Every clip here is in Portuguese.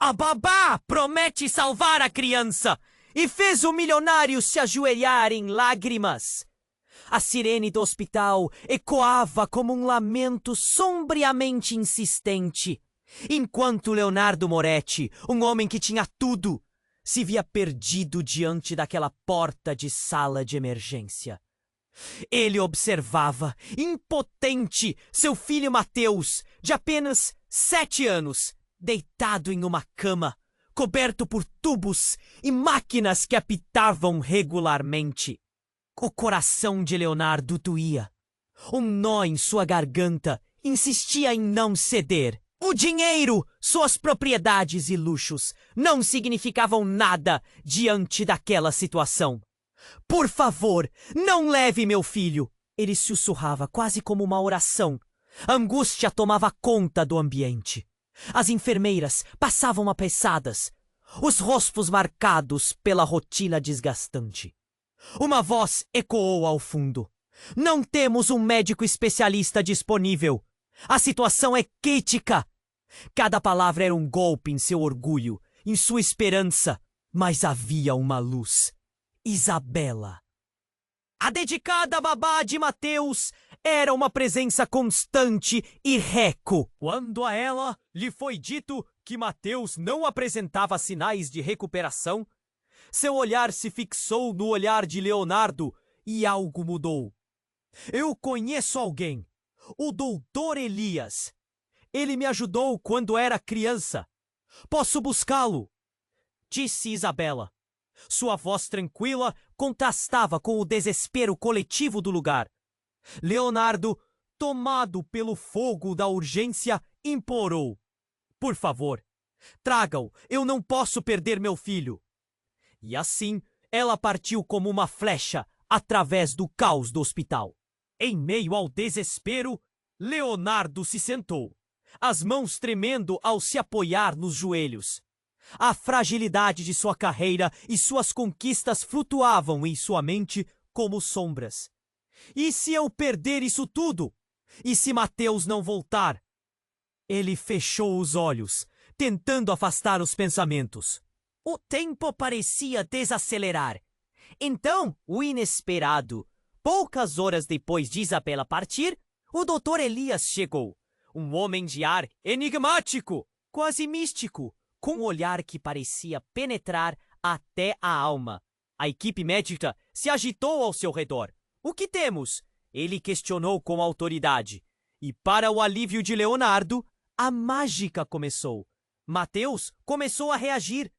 A babá promete salvar a criança e fez o milionário se ajoelhar em lágrimas. A sirene do hospital ecoava como um lamento sombriamente insistente, enquanto Leonardo Moretti, um homem que tinha tudo, se via perdido diante daquela porta de sala de emergência. Ele observava, impotente, seu filho Mateus, de apenas 7 anos, deitado em uma cama, coberto por tubos e máquinas que apitavam regularmente. O coração de Leonardo doía. Um nó em sua garganta insistia em não ceder. O dinheiro, suas propriedades e luxos não significavam nada diante daquela situação. Por favor, não leve meu filho! Ele sussurrava quase como uma oração. A angústia tomava conta do ambiente. As enfermeiras passavam apressadas, os rostos marcados pela rotina desgastante. Uma voz ecoou ao fundo. Não temos um médico especialista disponível. A situação é crítica. Cada palavra era um golpe em seu orgulho, em sua esperança, mas havia uma luz. Isabela. A dedicada babá de Mateus era uma presença constante e reco. Quando a ela lhe foi dito que Mateus não apresentava sinais de recuperação, seu olhar se fixou no olhar de Leonardo e algo mudou. Eu conheço alguém, o doutor Elias. Ele me ajudou quando era criança. Posso buscá-lo, disse Isabela. Sua voz tranquila contrastava com o desespero coletivo do lugar. Leonardo, tomado pelo fogo da urgência, implorou: por favor, traga-o, eu não posso perder meu filho. E assim, ela partiu como uma flecha através do caos do hospital. Em meio ao desespero, Leonardo se sentou, as mãos tremendo ao se apoiar nos joelhos. A fragilidade de sua carreira e suas conquistas flutuavam em sua mente como sombras. E se eu perder isso tudo? E se Mateus não voltar? Ele fechou os olhos, tentando afastar os pensamentos. O tempo parecia desacelerar. Então, o inesperado. Poucas horas depois de Isabela partir, o Dr. Elias chegou. Um homem de ar enigmático, quase místico, com um olhar que parecia penetrar até a alma. A equipe médica se agitou ao seu redor. O que temos? Ele questionou com autoridade. E para o alívio de Leonardo, a mágica começou. Mateus começou a reagir.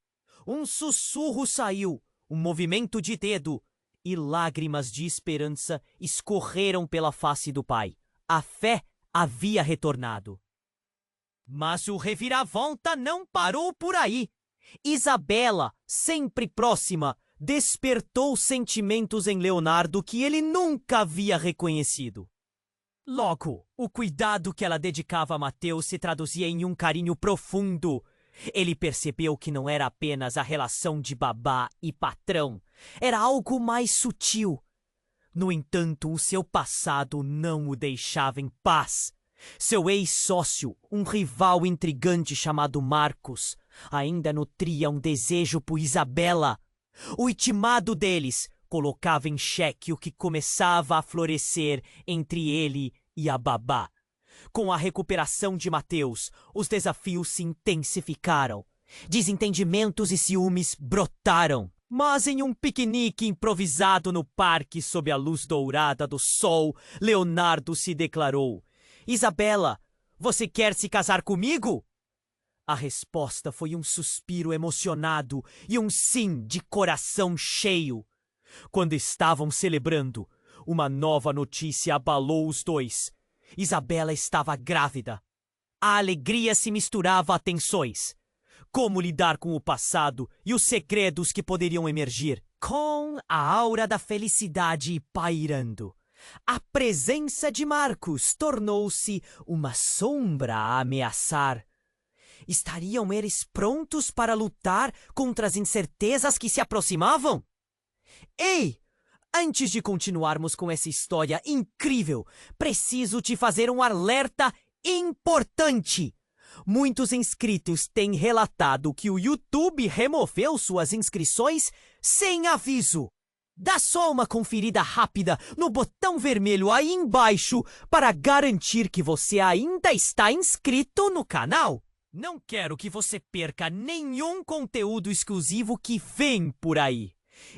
Um sussurro saiu, um movimento de dedo, e lágrimas de esperança escorreram pela face do pai. A fé havia retornado. Mas o reviravolta não parou por aí. Isabela, sempre próxima, despertou sentimentos em Leonardo que ele nunca havia reconhecido. Logo, o cuidado que ela dedicava a Mateus se traduzia em um carinho profundo. Ele percebeu que não era apenas a relação de babá e patrão, era algo mais sutil. No entanto, o seu passado não o deixava em paz. Seu ex-sócio, um rival intrigante chamado Marcos, ainda nutria um desejo por Isabela. O intimado deles colocava em xeque o que começava a florescer entre ele e a babá. Com a recuperação de Mateus, os desafios se intensificaram. Desentendimentos e ciúmes brotaram. Mas em um piquenique improvisado no parque sob a luz dourada do sol, Leonardo se declarou: Isabela, você quer se casar comigo? A resposta foi um suspiro emocionado e um sim de coração cheio. Quando estavam celebrando, uma nova notícia abalou os dois. Isabela estava grávida. A alegria se misturava a tensões. Como lidar com o passado e os segredos que poderiam emergir? Com a aura da felicidade pairando, a presença de Marcos tornou-se uma sombra a ameaçar. Estariam eles prontos para lutar contra as incertezas que se aproximavam? Ei! Antes de continuarmos com essa história incrível, preciso te fazer um alerta importante. Muitos inscritos têm relatado que o YouTube removeu suas inscrições sem aviso. Dá só uma conferida rápida no botão vermelho aí embaixo para garantir que você ainda está inscrito no canal. Não quero que você perca nenhum conteúdo exclusivo que vem por aí.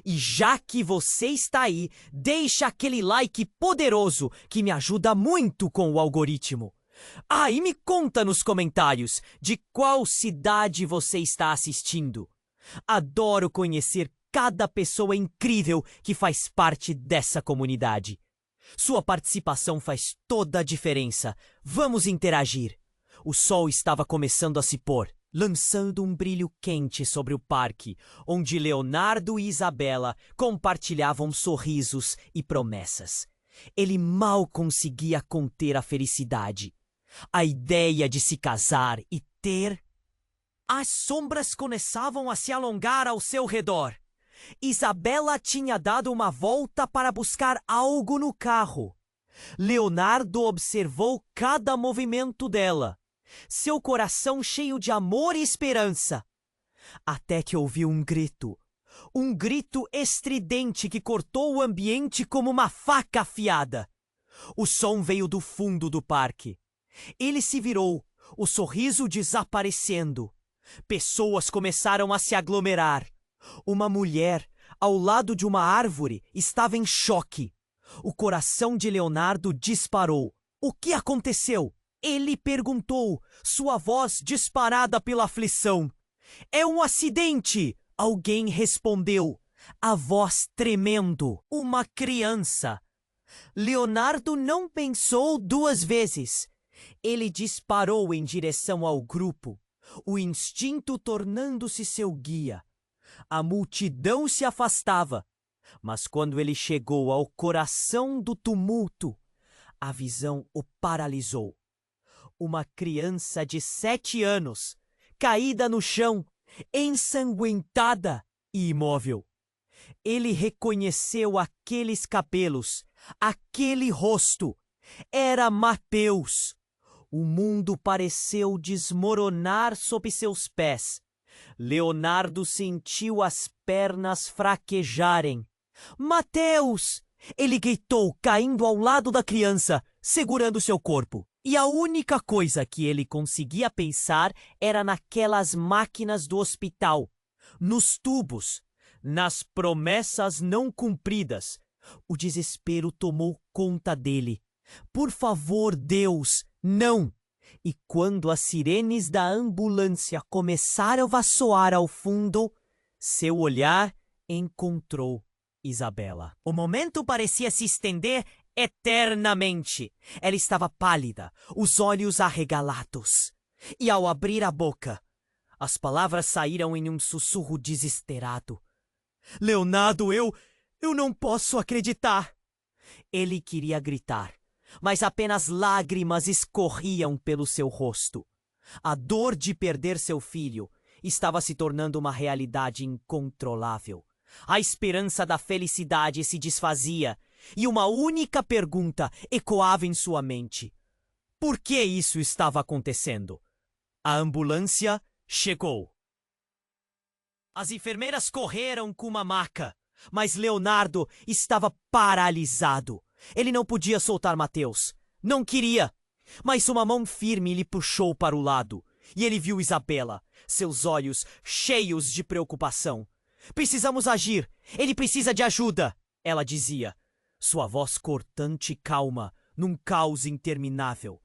E já que você está aí, deixa aquele like poderoso que me ajuda muito com o algoritmo. Ah, e me conta nos comentários de qual cidade você está assistindo. Adoro conhecer cada pessoa incrível que faz parte dessa comunidade. Sua participação faz toda a diferença. Vamos interagir. O sol estava começando a se pôr, lançando um brilho quente sobre o parque, onde Leonardo e Isabela compartilhavam sorrisos e promessas. Ele mal conseguia conter a felicidade. A ideia de se casar e ter... As sombras começavam a se alongar ao seu redor. Isabela tinha dado uma volta para buscar algo no carro. Leonardo observou cada movimento dela, seu coração cheio de amor e esperança. Até que ouviu um grito estridente que cortou o ambiente como uma faca afiada. O som veio do fundo do parque. Ele se virou, o sorriso desaparecendo. Pessoas começaram a se aglomerar. Uma mulher, ao lado de uma árvore, estava em choque. O coração de Leonardo disparou. O que aconteceu? Ele perguntou, sua voz disparada pela aflição. É um acidente! Alguém respondeu, a voz tremendo. Uma criança. Leonardo não pensou duas vezes. Ele disparou em direção ao grupo, o instinto tornando-se seu guia. A multidão se afastava, mas quando ele chegou ao coração do tumulto, a visão o paralisou. Uma criança de 7 anos, caída no chão, ensanguentada e imóvel. Ele reconheceu aqueles cabelos, aquele rosto. Era Mateus. O mundo pareceu desmoronar sob seus pés. Leonardo sentiu as pernas fraquejarem. Mateus! Ele gritou, caindo ao lado da criança, segurando seu corpo. E a única coisa que ele conseguia pensar era naquelas máquinas do hospital, nos tubos, nas promessas não cumpridas. O desespero tomou conta dele. Por favor, Deus, não! E quando as sirenes da ambulância começaram a soar ao fundo, seu olhar encontrou Isabela. O momento parecia se estender eternamente. Ela estava pálida, os olhos arregalados. E ao abrir a boca, as palavras saíram em um sussurro desesperado. Leonardo, eu não posso acreditar! Ele queria gritar, mas apenas lágrimas escorriam pelo seu rosto. A dor de perder seu filho estava se tornando uma realidade incontrolável. A esperança da felicidade se desfazia e uma única pergunta ecoava em sua mente. Por que isso estava acontecendo? A ambulância chegou. As enfermeiras correram com uma maca, mas Leonardo estava paralisado. Ele não podia soltar Mateus. Não queria. Mas uma mão firme lhe puxou para o lado. E ele viu Isabela, seus olhos cheios de preocupação. Precisamos agir. Ele precisa de ajuda, ela dizia. Sua voz cortante e calma, num caos interminável.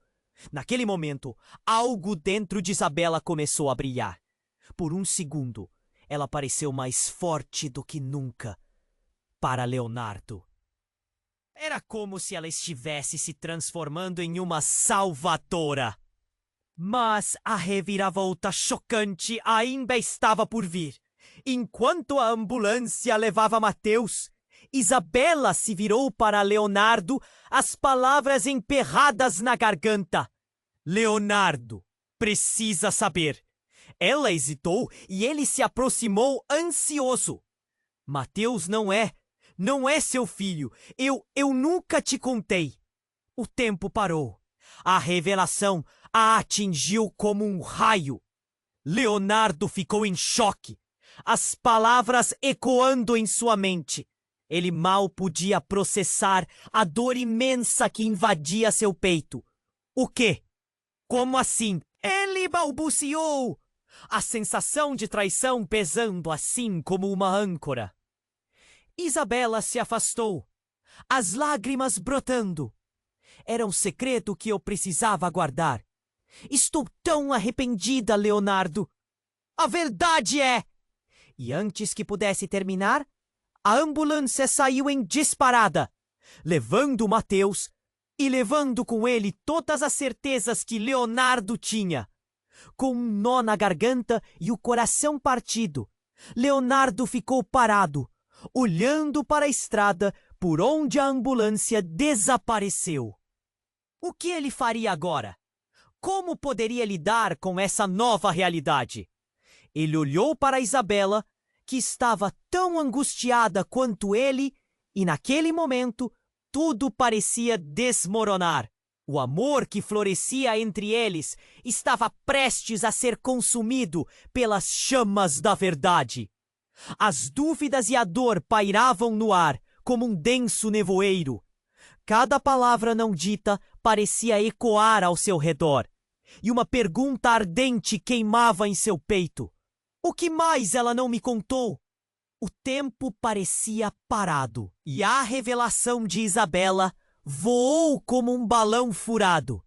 Naquele momento, algo dentro de Isabela começou a brilhar. Por um segundo, ela pareceu mais forte do que nunca. Para Leonardo. Era como se ela estivesse se transformando em uma salvadora. Mas a reviravolta chocante ainda estava por vir. Enquanto a ambulância levava Mateus, Isabela se virou para Leonardo, as palavras emperradas na garganta. Leonardo precisa saber. Ela hesitou e ele se aproximou ansioso. Mateus não é seu filho. Eu nunca te contei. O tempo parou. A revelação, a atingiu como um raio. Leonardo ficou em choque, as palavras ecoando em sua mente. Ele mal podia processar a dor imensa que invadia seu peito. O quê? Como assim? Ele balbuciou, a sensação de traição pesando assim como uma âncora. Isabela se afastou, as lágrimas brotando. Era um segredo que eu precisava guardar. Estou tão arrependida, Leonardo. A verdade é... E antes que pudesse terminar, a ambulância saiu em disparada, levando Mateus e levando com ele todas as certezas que Leonardo tinha. Com um nó na garganta e o coração partido, Leonardo ficou parado, olhando para a estrada por onde a ambulância desapareceu. O que ele faria agora? Como poderia lidar com essa nova realidade? Ele olhou para Isabela, que estava tão angustiada quanto ele, e naquele momento tudo parecia desmoronar. O amor que florescia entre eles estava prestes a ser consumido pelas chamas da verdade. As dúvidas e a dor pairavam no ar como um denso nevoeiro. Cada palavra não dita parecia ecoar ao seu redor, e uma pergunta ardente queimava em seu peito. O que mais ela não me contou? O tempo parecia parado, e a revelação de Isabela voou como um balão furado.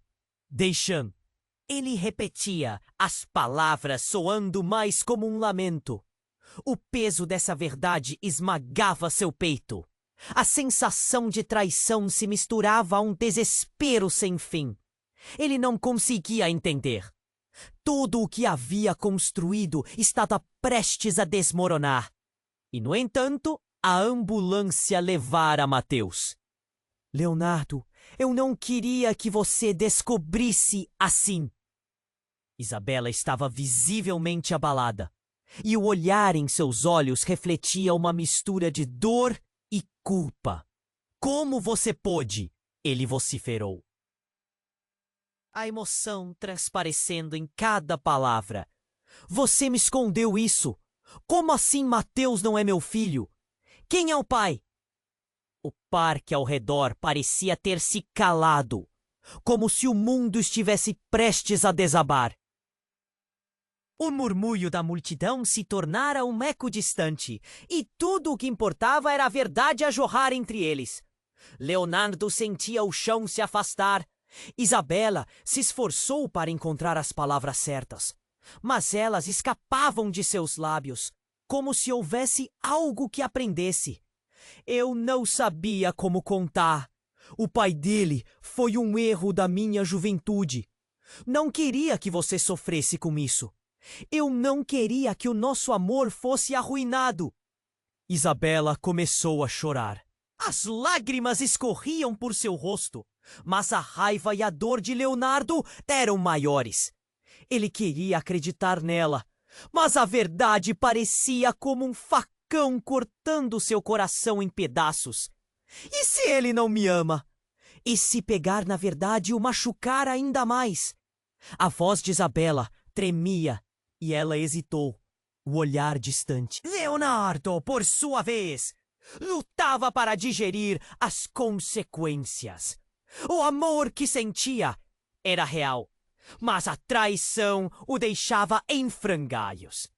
Deixando. Ele repetia, as palavras soando mais como um lamento. O peso dessa verdade esmagava seu peito. A sensação de traição se misturava a um desespero sem fim. Ele não conseguia entender. Tudo o que havia construído estava prestes a desmoronar. E, no entanto, a ambulância levara Mateus. Leonardo, eu não queria que você descobrisse assim. Isabela estava visivelmente abalada, e o olhar em seus olhos refletia uma mistura de dor e culpa. Como você pôde? Ele vociferou. A emoção transparecendo em cada palavra. Você me escondeu isso. Como assim Mateus não é meu filho? Quem é o pai? O parque ao redor parecia ter se calado, como se o mundo estivesse prestes a desabar. O murmúrio da multidão se tornara um eco distante, e tudo o que importava era a verdade a jorrar entre eles. Leonardo sentia o chão se afastar. Isabela se esforçou para encontrar as palavras certas, mas elas escapavam de seus lábios, como se houvesse algo que aprendesse. Eu não sabia como contar. O pai dele foi um erro da minha juventude. Não queria que você sofresse com isso. Eu não queria que o nosso amor fosse arruinado. Isabela começou a chorar. As lágrimas escorriam por seu rosto, mas a raiva e a dor de Leonardo eram maiores. Ele queria acreditar nela, mas a verdade parecia como um facão cortando seu coração em pedaços. E se ele não me ama? E se pegar na verdade e o machucar ainda mais? A voz de Isabela tremia e ela hesitou, o olhar distante. Leonardo, por sua vez, lutava para digerir as consequências. O amor que sentia era real, mas a traição o deixava em frangalhos.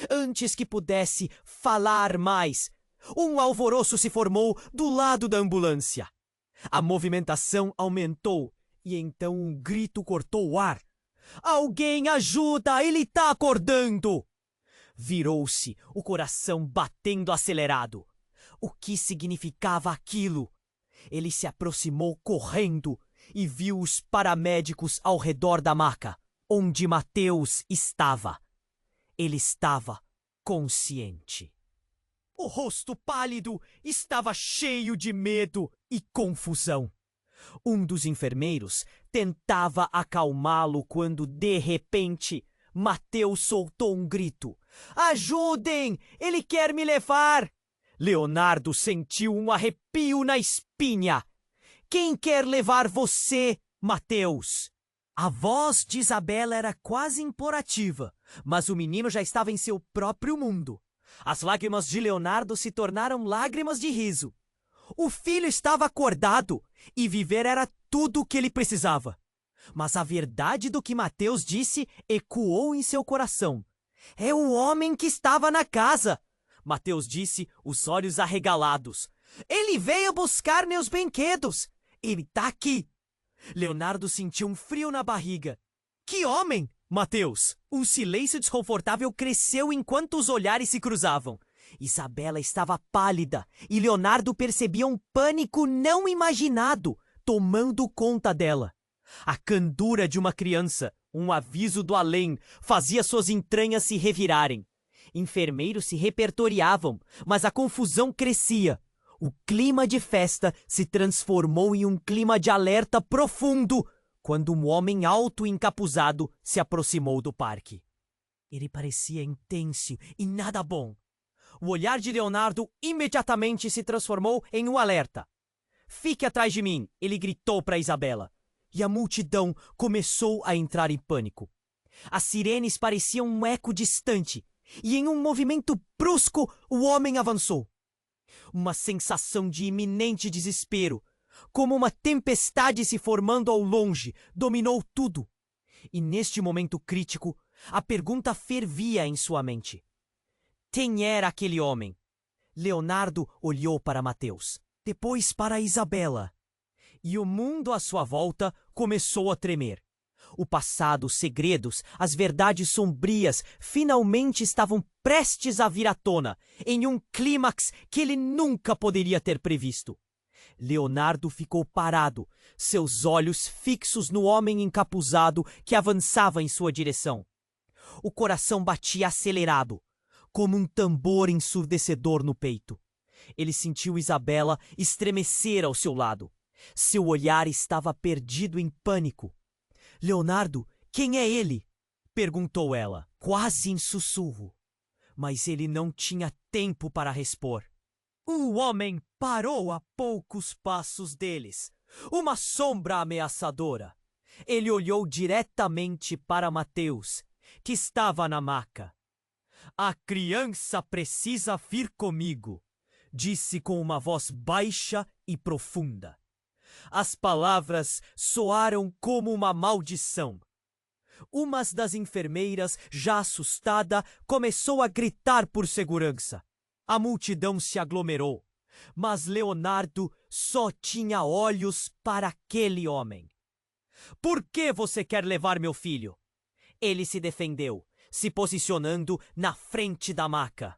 Antes que pudesse falar mais, um alvoroço se formou do lado da ambulância. A movimentação aumentou e então um grito cortou o ar. Alguém ajuda, ele está acordando! Virou-se, o coração batendo acelerado. O que significava aquilo? Ele se aproximou correndo e viu os paramédicos ao redor da maca, onde Mateus estava. Ele estava consciente. O rosto pálido estava cheio de medo e confusão. Um dos enfermeiros tentava acalmá-lo quando, de repente, Mateus soltou um grito. Ajudem! Ele quer me levar! Leonardo sentiu um arrepio na espinha. Quem quer levar você, Mateus? A voz de Isabela era quase implorativa, mas o menino já estava em seu próprio mundo. As lágrimas de Leonardo se tornaram lágrimas de riso. O filho estava acordado e viver era tudo o que ele precisava. Mas a verdade do que Mateus disse ecoou em seu coração. É o homem que estava na casa, Mateus disse, os olhos arregalados. Ele veio buscar meus brinquedos. Ele tá aqui. Leonardo sentiu um frio na barriga. Que homem, Mateus! Um silêncio desconfortável cresceu enquanto os olhares se cruzavam. Isabela estava pálida e Leonardo percebia um pânico não imaginado tomando conta dela. A candura de uma criança, um aviso do além, fazia suas entranhas se revirarem. Enfermeiros se repertoriavam, mas a confusão crescia. O clima de festa se transformou em um clima de alerta profundo quando um homem alto e encapuzado se aproximou do parque. Ele parecia intenso e nada bom. O olhar de Leonardo imediatamente se transformou em um alerta. Fique atrás de mim, ele gritou para Isabela. E a multidão começou a entrar em pânico. As sirenes pareciam um eco distante, e em um movimento brusco o homem avançou. Uma sensação de iminente desespero, como uma tempestade se formando ao longe, dominou tudo. E neste momento crítico, a pergunta fervia em sua mente. Quem era aquele homem? Leonardo olhou para Mateus, depois para Isabela. E o mundo à sua volta começou a tremer. O passado, os segredos, as verdades sombrias finalmente estavam prestes a vir à tona, em um clímax que ele nunca poderia ter previsto. Leonardo ficou parado, seus olhos fixos no homem encapuzado que avançava em sua direção. O coração batia acelerado, como um tambor ensurdecedor no peito. Ele sentiu Isabela estremecer ao seu lado. Seu olhar estava perdido em pânico. Leonardo, quem é ele? Perguntou ela, quase em sussurro. Mas ele não tinha tempo para respor. O homem parou a poucos passos deles, uma sombra ameaçadora. Ele olhou diretamente para Mateus, que estava na maca. A criança precisa vir comigo, disse com uma voz baixa e profunda. As palavras soaram como uma maldição. Uma das enfermeiras, já assustada, começou a gritar por segurança. A multidão se aglomerou, mas Leonardo só tinha olhos para aquele homem. Por que você quer levar meu filho? Ele se defendeu, se posicionando na frente da maca,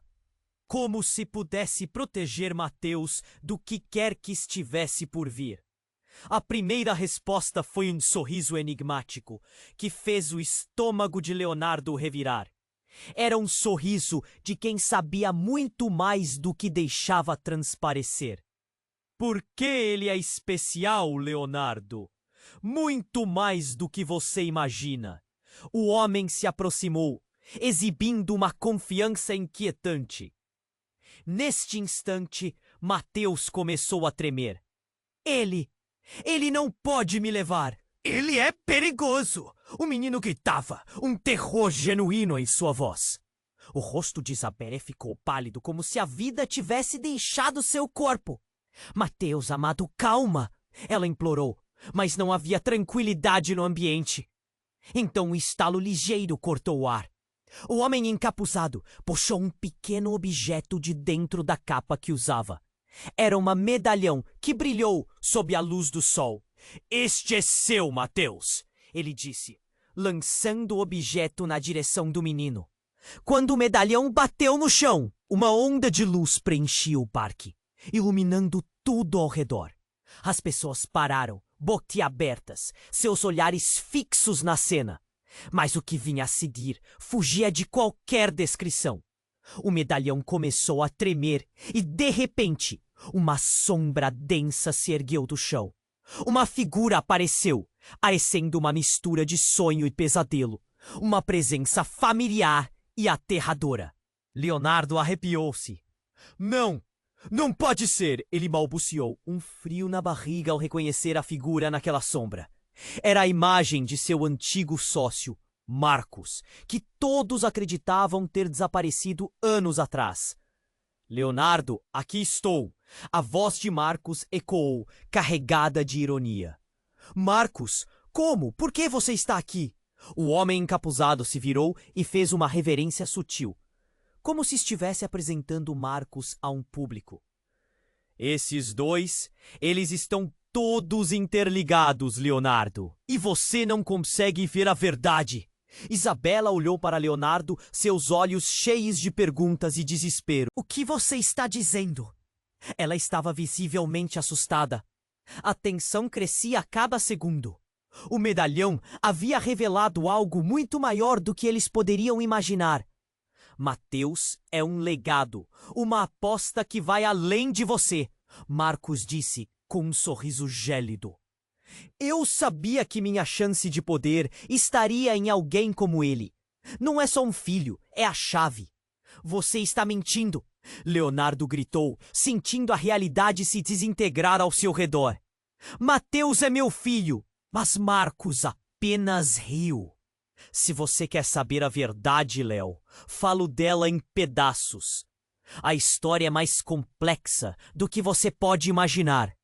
como se pudesse proteger Mateus do que quer que estivesse por vir. A primeira resposta foi um sorriso enigmático, que fez o estômago de Leonardo revirar. Era um sorriso de quem sabia muito mais do que deixava transparecer. Por que ele é especial, Leonardo? Muito mais do que você imagina. O homem se aproximou, exibindo uma confiança inquietante. Neste instante, Mateus começou a tremer. Ele não pode me levar. Ele é perigoso. O menino gritava, um terror genuíno em sua voz. O rosto de Isabela ficou pálido, como se a vida tivesse deixado seu corpo. Mateus, amado, calma, ela implorou, mas não havia tranquilidade no ambiente. Então um estalo ligeiro cortou o ar. O homem encapuzado puxou um pequeno objeto de dentro da capa que usava. Era um medalhão que brilhou sob a luz do sol. Este é seu, Mateus, ele disse, lançando o objeto na direção do menino. Quando o medalhão bateu no chão, uma onda de luz preenchia o parque, iluminando tudo ao redor. As pessoas pararam, boquiabertas, seus olhares fixos na cena. Mas o que vinha a seguir fugia de qualquer descrição. O medalhão começou a tremer e, de repente, uma sombra densa se ergueu do chão. Uma figura apareceu, parecendo uma mistura de sonho e pesadelo. Uma presença familiar e aterradora. Leonardo arrepiou-se. Não! Não pode ser! Ele balbuciou, um frio na barriga ao reconhecer a figura naquela sombra. Era a imagem de seu antigo sócio, Marcos, que todos acreditavam ter desaparecido anos atrás. Leonardo, aqui estou. A voz de Marcos ecoou, carregada de ironia. Marcos, como? Por que você está aqui? O homem encapuzado se virou e fez uma reverência sutil, como se estivesse apresentando Marcos a um público. Esses dois, eles estão todos interligados, Leonardo. E você não consegue ver a verdade. Isabela olhou para Leonardo, seus olhos cheios de perguntas e desespero. O que você está dizendo? Ela estava visivelmente assustada. A tensão crescia a cada segundo. O medalhão havia revelado algo muito maior do que eles poderiam imaginar. Mateus é um legado, uma aposta que vai além de você, Marcos disse com um sorriso gélido. Eu sabia que minha chance de poder estaria em alguém como ele. Não é só um filho, é a chave. Você está mentindo, Leonardo gritou, sentindo a realidade se desintegrar ao seu redor. Mateus é meu filho, mas Marcos apenas riu. Se você quer saber a verdade, Léo, falo dela em pedaços. A história é mais complexa do que você pode imaginar.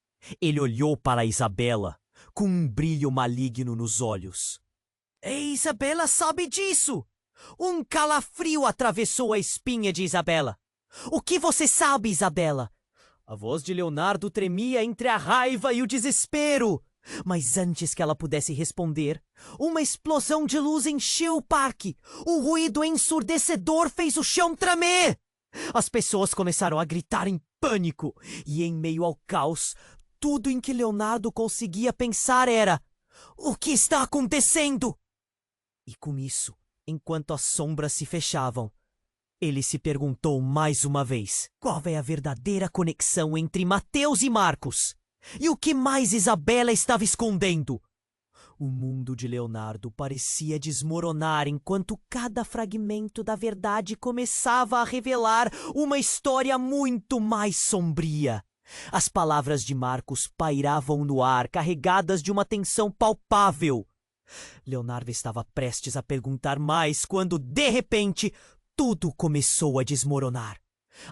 Ele olhou para Isabela, com um brilho maligno nos olhos. E Isabela sabe disso! Um calafrio atravessou a espinha de Isabela. O que você sabe, Isabela? A voz de Leonardo tremia entre a raiva e o desespero. Mas antes que ela pudesse responder, uma explosão de luz encheu o parque. O ruído ensurdecedor fez o chão tremer. As pessoas começaram a gritar em pânico. E em meio ao caos, tudo em que Leonardo conseguia pensar era: o que está acontecendo? E com isso, enquanto as sombras se fechavam, ele se perguntou mais uma vez: qual é a verdadeira conexão entre Mateus e Marcos? E o que mais Isabela estava escondendo? O mundo de Leonardo parecia desmoronar enquanto cada fragmento da verdade começava a revelar uma história muito mais sombria. As palavras de Marcos pairavam no ar, carregadas de uma tensão palpável. Leonardo estava prestes a perguntar mais quando, de repente, tudo começou a desmoronar.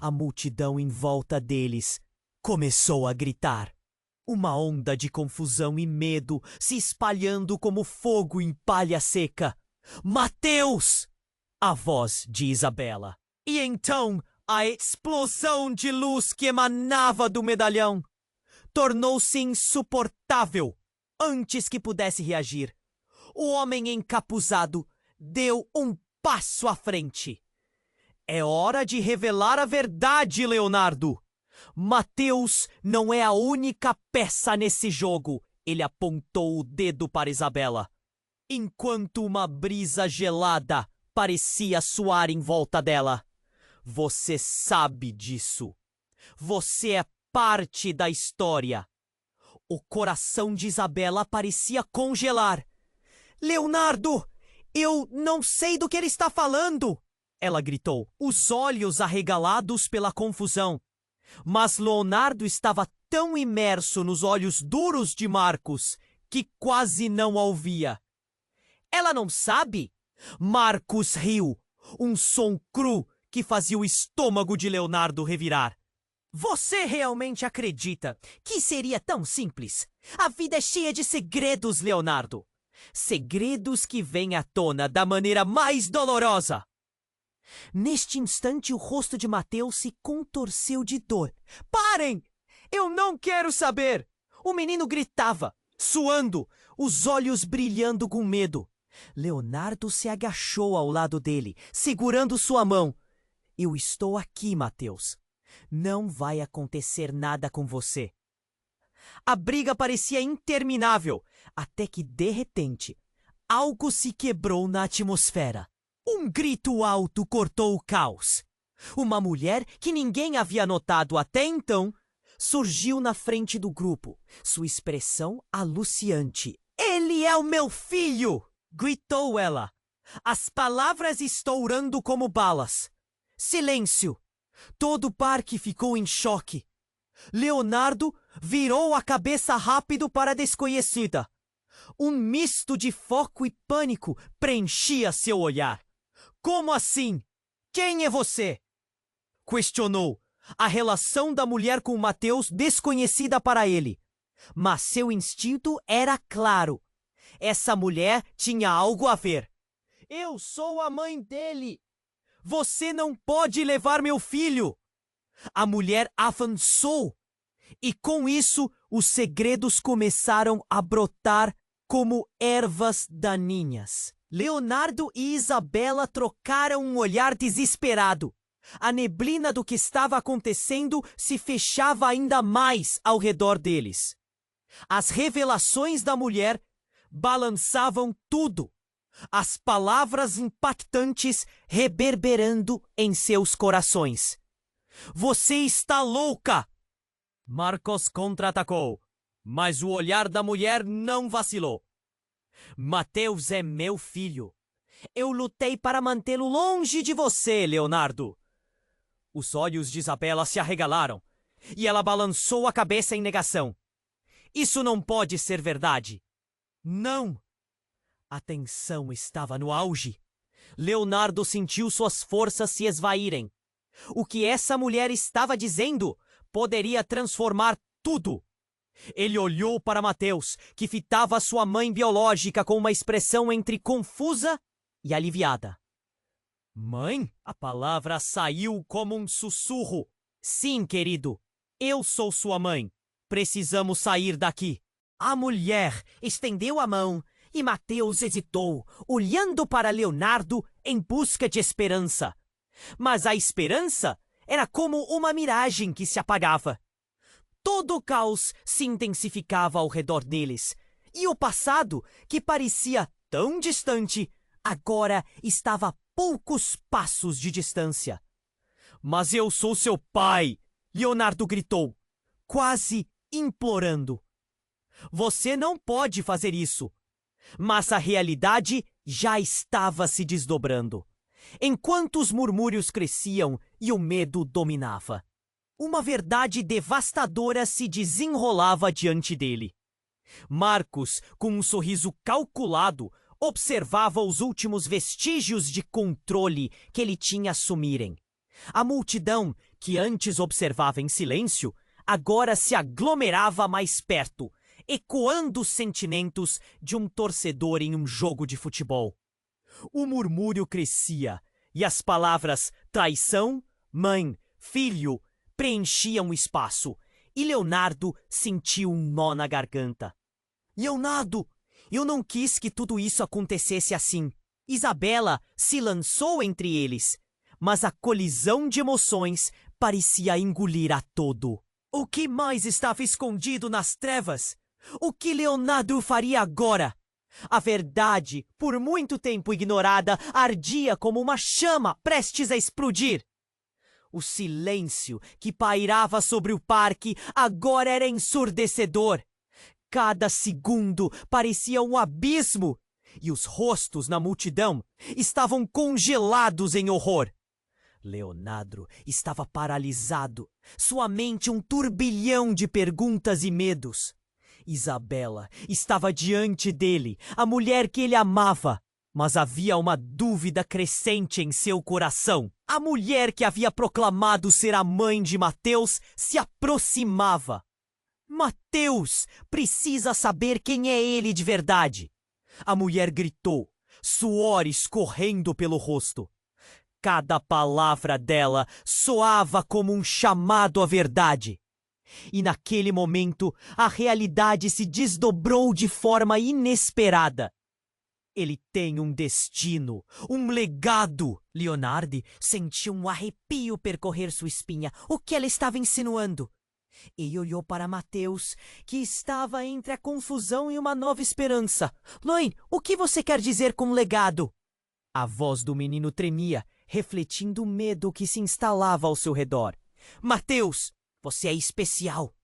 A multidão em volta deles começou a gritar. Uma onda de confusão e medo se espalhando como fogo em palha seca. Mateus! A voz de Isabela. E então a explosão de luz que emanava do medalhão tornou-se insuportável. Antes que pudesse reagir, o homem encapuzado deu um passo à frente. É hora de revelar a verdade, Leonardo. Mateus não é a única peça nesse jogo. Ele apontou o dedo para Isabela, enquanto uma brisa gelada parecia soar em volta dela. Você sabe disso. Você é parte da história. O coração de Isabela parecia congelar. Leonardo, eu não sei do que ele está falando! Ela gritou, os olhos arregalados pela confusão. Mas Leonardo estava tão imerso nos olhos duros de Marcos que quase não a ouvia. Ela não sabe? Marcos riu, um som cru que fazia o estômago de Leonardo revirar. Você realmente acredita que seria tão simples? A vida é cheia de segredos, Leonardo. Segredos que vêm à tona da maneira mais dolorosa. Neste instante, o rosto de Mateus se contorceu de dor. Parem! Eu não quero saber! O menino gritava, suando, os olhos brilhando com medo. Leonardo se agachou ao lado dele, segurando sua mão. Eu estou aqui, Mateus. Não vai acontecer nada com você. A briga parecia interminável, até que, de repente, algo se quebrou na atmosfera. Um grito alto cortou o caos. Uma mulher que ninguém havia notado até então surgiu na frente do grupo, sua expressão aluciante. Ele é o meu filho! Gritou ela, as palavras estourando como balas. Silêncio! Todo o parque ficou em choque. Leonardo virou a cabeça rápido para a desconhecida. Um misto de foco e pânico preenchia seu olhar. Como assim? Quem é você? Questionou, a relação da mulher com Mateus desconhecida para ele. Mas seu instinto era claro. Essa mulher tinha algo a ver. Eu sou a mãe dele. Você não pode levar meu filho. A mulher avançou. E com isso, os segredos começaram a brotar como ervas daninhas. Leonardo e Isabela trocaram um olhar desesperado. A neblina do que estava acontecendo se fechava ainda mais ao redor deles. As revelações da mulher balançavam tudo, as palavras impactantes reverberando em seus corações. Você está louca! Marcos contra-atacou, mas o olhar da mulher não vacilou. Mateus é meu filho. Eu lutei para mantê-lo longe de você, Leonardo. Os olhos de Isabela se arregalaram e ela balançou a cabeça em negação. Isso não pode ser verdade. Não! A tensão estava no auge. Leonardo sentiu suas forças se esvaírem. O que essa mulher estava dizendo poderia transformar tudo. Ele olhou para Mateus, que fitava sua mãe biológica com uma expressão entre confusa e aliviada. Mãe? A palavra saiu como um sussurro. Sim, querido. Eu sou sua mãe. Precisamos sair daqui. A mulher estendeu a mão e Mateus hesitou, olhando para Leonardo em busca de esperança. Mas a esperança era como uma miragem que se apagava. Todo o caos se intensificava ao redor deles, e o passado, que parecia tão distante, agora estava a poucos passos de distância. Mas eu sou seu pai, Leonardo gritou, quase implorando. Você não pode fazer isso. Mas a realidade já estava se desdobrando, enquanto os murmúrios cresciam e o medo dominava. Uma verdade devastadora se desenrolava diante dele. Marcos, com um sorriso calculado, observava os últimos vestígios de controle que ele tinha assumirem. A multidão, que antes observava em silêncio, agora se aglomerava mais perto, ecoando os sentimentos de um torcedor em um jogo de futebol. O murmúrio crescia, e as palavras traição, mãe, filho preenchiam o espaço, e Leonardo sentiu um nó na garganta. Leonardo, eu não quis que tudo isso acontecesse assim. Isabela se lançou entre eles, mas a colisão de emoções parecia engolir a todo. O que mais estava escondido nas trevas? O que Leonardo faria agora? A verdade, por muito tempo ignorada, ardia como uma chama prestes a explodir. O silêncio que pairava sobre o parque agora era ensurdecedor. Cada segundo parecia um abismo, e os rostos na multidão estavam congelados em horror. Leonardo estava paralisado, sua mente um turbilhão de perguntas e medos. Isabela estava diante dele, a mulher que ele amava, mas havia uma dúvida crescente em seu coração. A mulher que havia proclamado ser a mãe de Mateus se aproximava. Mateus precisa saber quem é ele de verdade. A mulher gritou, suor escorrendo pelo rosto. Cada palavra dela soava como um chamado à verdade. E naquele momento, a realidade se desdobrou de forma inesperada. Ele tem um destino, um legado. Leonardo sentiu um arrepio percorrer sua espinha. O que ela estava insinuando? E olhou para Mateus, que estava entre a confusão e uma nova esperança. Mãe, o que você quer dizer com legado? A voz do menino tremia, refletindo o medo que se instalava ao seu redor. Mateus, você é especial.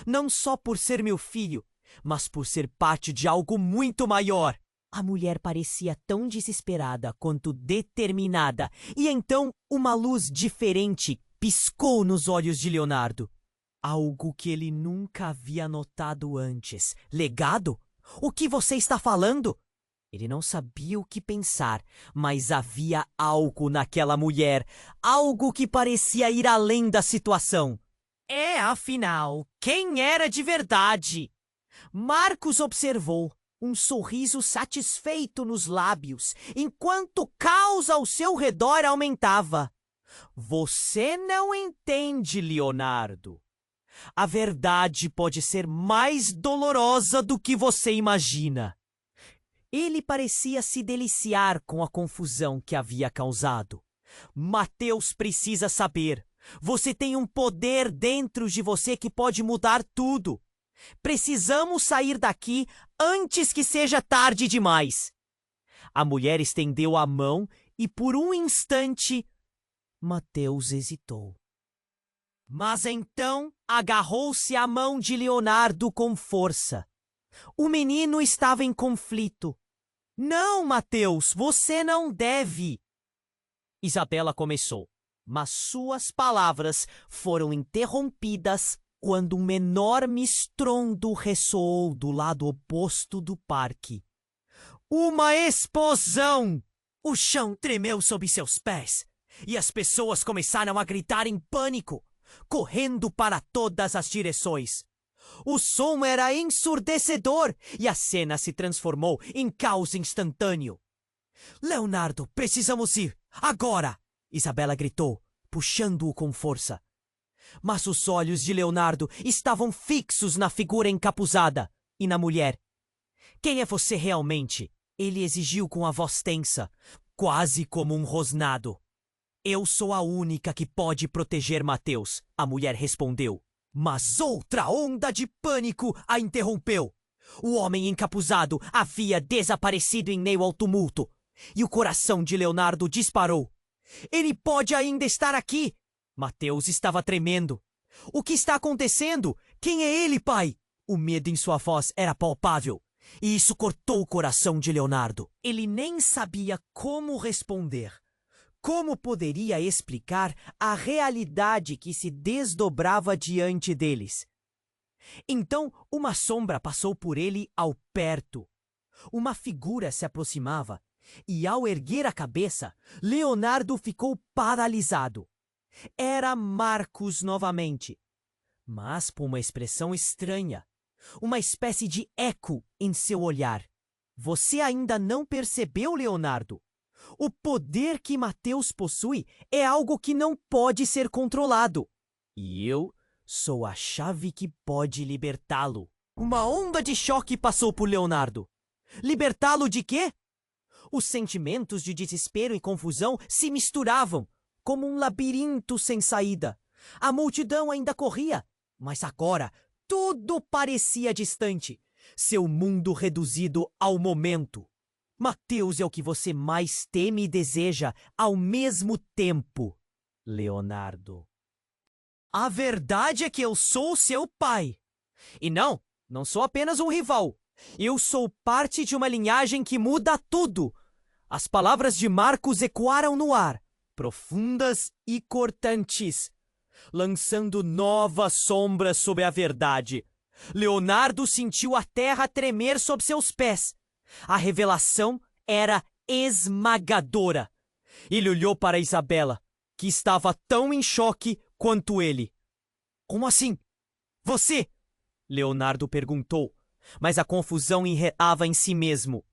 Não só por ser meu filho, mas por ser parte de algo muito maior. A mulher parecia tão desesperada quanto determinada, e então uma luz diferente piscou nos olhos de Leonardo. Algo que ele nunca havia notado antes. Legado? O que você está falando? Ele não sabia o que pensar, mas havia algo naquela mulher, algo que parecia ir além da situação. Afinal, quem era de verdade? Marcos observou um sorriso satisfeito nos lábios, enquanto o caos ao seu redor aumentava. Você não entende, Leonardo. A verdade pode ser mais dolorosa do que você imagina. Ele parecia se deliciar com a confusão que havia causado. Mateus precisa saber. Você tem um poder dentro de você que pode mudar tudo. Precisamos sair daqui antes que seja tarde demais. A mulher estendeu a mão e, por um instante, Mateus hesitou. Mas então agarrou-se à mão de Leonardo com força. O menino estava em conflito. Não, Mateus, você não deve. Isabela começou, mas suas palavras foram interrompidas quando um enorme estrondo ressoou do lado oposto do parque. Uma explosão! O chão tremeu sob seus pés e as pessoas começaram a gritar em pânico, correndo para todas as direções. O som era ensurdecedor e a cena se transformou em caos instantâneo. Leonardo, precisamos ir, agora! Isabela gritou, puxando-o com força. Mas os olhos de Leonardo estavam fixos na figura encapuzada e na mulher. Quem é você realmente? Ele exigiu com a voz tensa, quase como um rosnado. Eu sou a única que pode proteger Mateus, a mulher respondeu. Mas outra onda de pânico a interrompeu. O homem encapuzado havia desaparecido em meio ao tumulto, e o coração de Leonardo disparou. Ele pode ainda estar aqui! Mateus estava tremendo. O que está acontecendo? Quem é ele, pai? O medo em sua voz era palpável, e isso cortou o coração de Leonardo. Ele nem sabia como responder. Como poderia explicar a realidade que se desdobrava diante deles? Então, uma sombra passou por ele ao perto. Uma figura se aproximava, e ao erguer a cabeça, Leonardo ficou paralisado. Era Marcos novamente, mas com uma expressão estranha, uma espécie de eco em seu olhar. Você ainda não percebeu, Leonardo? O poder que Mateus possui é algo que não pode ser controlado. E eu sou a chave que pode libertá-lo. Uma onda de choque passou por Leonardo. Libertá-lo de quê? Os sentimentos de desespero e confusão se misturavam, como um labirinto sem saída. A multidão ainda corria, mas agora tudo parecia distante. Seu mundo reduzido ao momento. Mateus é o que você mais teme e deseja ao mesmo tempo, Leonardo. A verdade é que eu sou seu pai. E não sou apenas um rival. Eu sou parte de uma linhagem que muda tudo. As palavras de Marcos ecoaram no ar, profundas e cortantes, lançando novas sombras sobre a verdade. Leonardo sentiu a terra tremer sob seus pés. A revelação era esmagadora. Ele olhou para Isabela, que estava tão em choque quanto ele. Como assim? Você? Leonardo perguntou, mas a confusão enredava em si mesmo.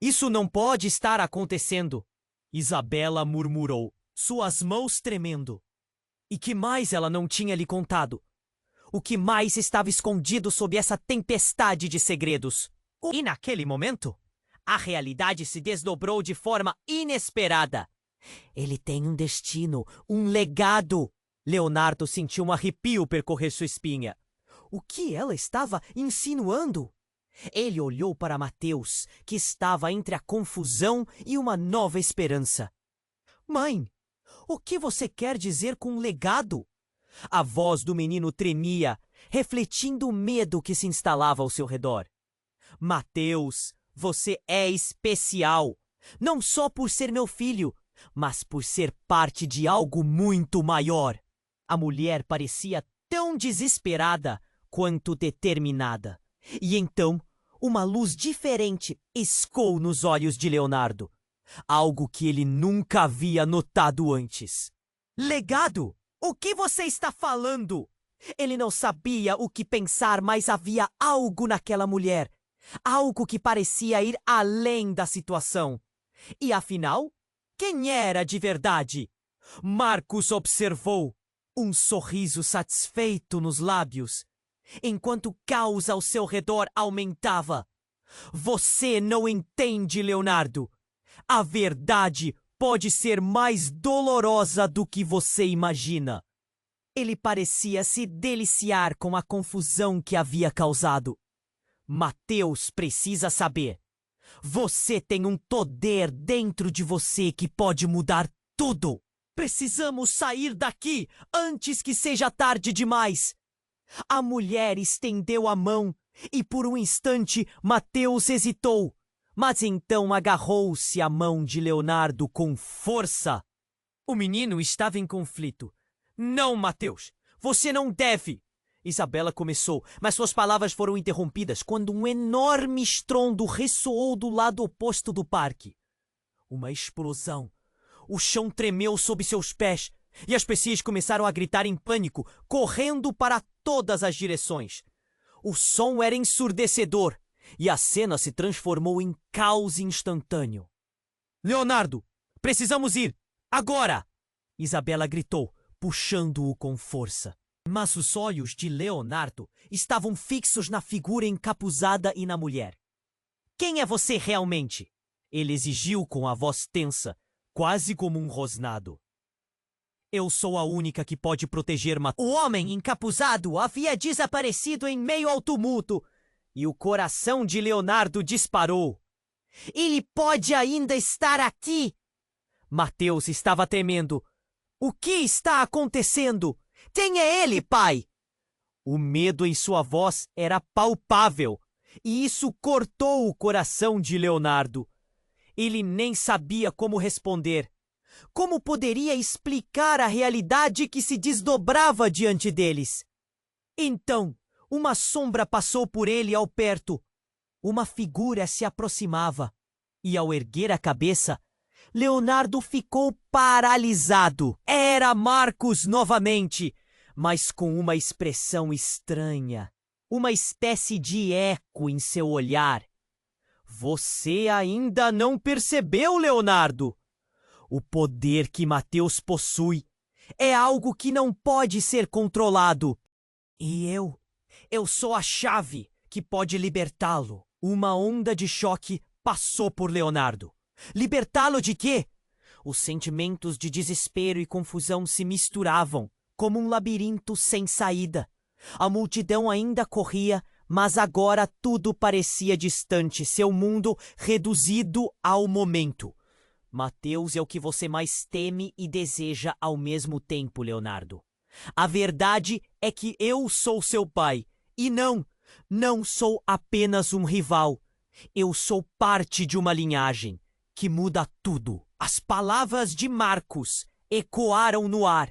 Isso não pode estar acontecendo. Isabela murmurou, suas mãos tremendo. E que mais ela não tinha lhe contado? O que mais estava escondido sob essa tempestade de segredos? E naquele momento, a realidade se desdobrou de forma inesperada. Ele tem um destino, um legado. Leonardo sentiu um arrepio percorrer sua espinha. O que ela estava insinuando? Ele olhou para Mateus, que estava entre a confusão e uma nova esperança. Mãe, o que você quer dizer com legado? A voz do menino tremia, refletindo o medo que se instalava ao seu redor. Mateus, você é especial, não só por ser meu filho, mas por ser parte de algo muito maior. A mulher parecia tão desesperada quanto determinada. E então, Uma luz diferente piscou nos olhos de Leonardo, algo que ele nunca havia notado antes. Legado? O que você está falando? Ele não sabia o que pensar, mas havia algo naquela mulher, algo que parecia ir além da situação. E afinal, quem era de verdade? Marcos observou, um sorriso satisfeito nos lábios, enquanto o caos ao seu redor aumentava. Você não entende, Leonardo. A verdade pode ser mais dolorosa do que você imagina. Ele parecia se deliciar com a confusão que havia causado. Mateus precisa saber. Você tem um poder dentro de você que pode mudar tudo. Precisamos sair daqui antes que seja tarde demais. A mulher estendeu a mão e por um instante Mateus hesitou, mas então agarrou-se à mão de Leonardo com força. O menino estava em conflito. Não, Mateus, você não deve. Isabela começou, mas suas palavras foram interrompidas quando um enorme estrondo ressoou do lado oposto do parque. Uma explosão. O chão tremeu sob seus pés e as pessoas começaram a gritar em pânico, correndo para todas as direções. O som era ensurdecedor e a cena se transformou em caos instantâneo. Leonardo, precisamos ir! Agora! Isabela gritou, puxando-o com força. Mas os olhos de Leonardo estavam fixos na figura encapuzada e na mulher. Quem é você realmente? Ele exigiu com a voz tensa, quase como um rosnado. Eu sou a única que pode proteger Mateus. O homem encapuzado havia desaparecido em meio ao tumulto e o coração de Leonardo disparou. Ele pode ainda estar aqui! Mateus estava tremendo. O que está acontecendo? Quem é ele, pai? O medo em sua voz era palpável e isso cortou o coração de Leonardo. Ele nem sabia como responder. Como poderia explicar a realidade que se desdobrava diante deles? Então, uma sombra passou por ele ao perto. Uma figura se aproximava. E ao erguer a cabeça, Leonardo ficou paralisado. Era Marcos novamente, mas com uma expressão estranha. Uma espécie de eco em seu olhar. Você ainda não percebeu, Leonardo? O poder que Mateus possui é algo que não pode ser controlado. E eu sou a chave que pode libertá-lo. Uma onda de choque passou por Leonardo. Libertá-lo de quê? Os sentimentos de desespero e confusão se misturavam, como um labirinto sem saída. A multidão ainda corria, mas agora tudo parecia distante, seu mundo reduzido ao momento. Mateus é o que você mais teme e deseja ao mesmo tempo, Leonardo. A verdade é que eu sou seu pai. E não sou apenas um rival. Eu sou parte de uma linhagem que muda tudo. As palavras de Marcos ecoaram no ar,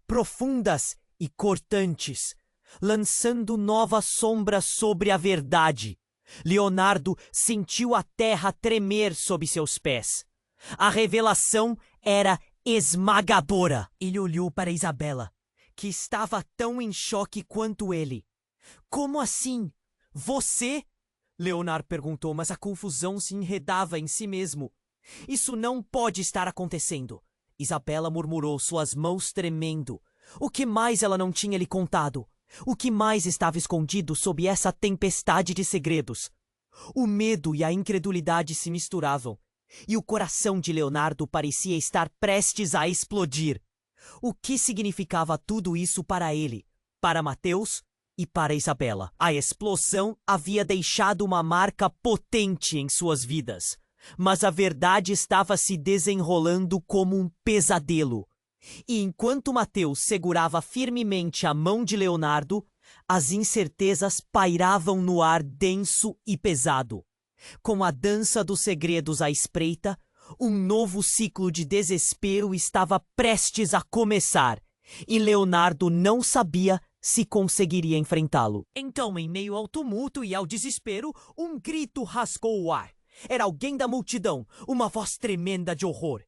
profundas e cortantes, lançando nova sombra sobre a verdade. Leonardo sentiu a terra tremer sob seus pés. A revelação era esmagadora. Ele olhou para Isabela, que estava tão em choque quanto ele. Como assim? Você? Leonardo perguntou, mas a confusão se enredava em si mesmo. Isso não pode estar acontecendo. Isabela murmurou, suas mãos tremendo. O que mais ela não tinha lhe contado? O que mais estava escondido sob essa tempestade de segredos? O medo e a incredulidade se misturavam, e o coração de Leonardo parecia estar prestes a explodir. O que significava tudo isso para ele, para Mateus e para Isabela? A explosão havia deixado uma marca potente em suas vidas, mas a verdade estava se desenrolando como um pesadelo. E enquanto Mateus segurava firmemente a mão de Leonardo, as incertezas pairavam no ar denso e pesado. Com a dança dos segredos à espreita, um novo ciclo de desespero estava prestes a começar, e Leonardo não sabia se conseguiria enfrentá-lo. Então, em meio ao tumulto e ao desespero, um grito rasgou o ar. Era alguém da multidão, uma voz tremenda de horror.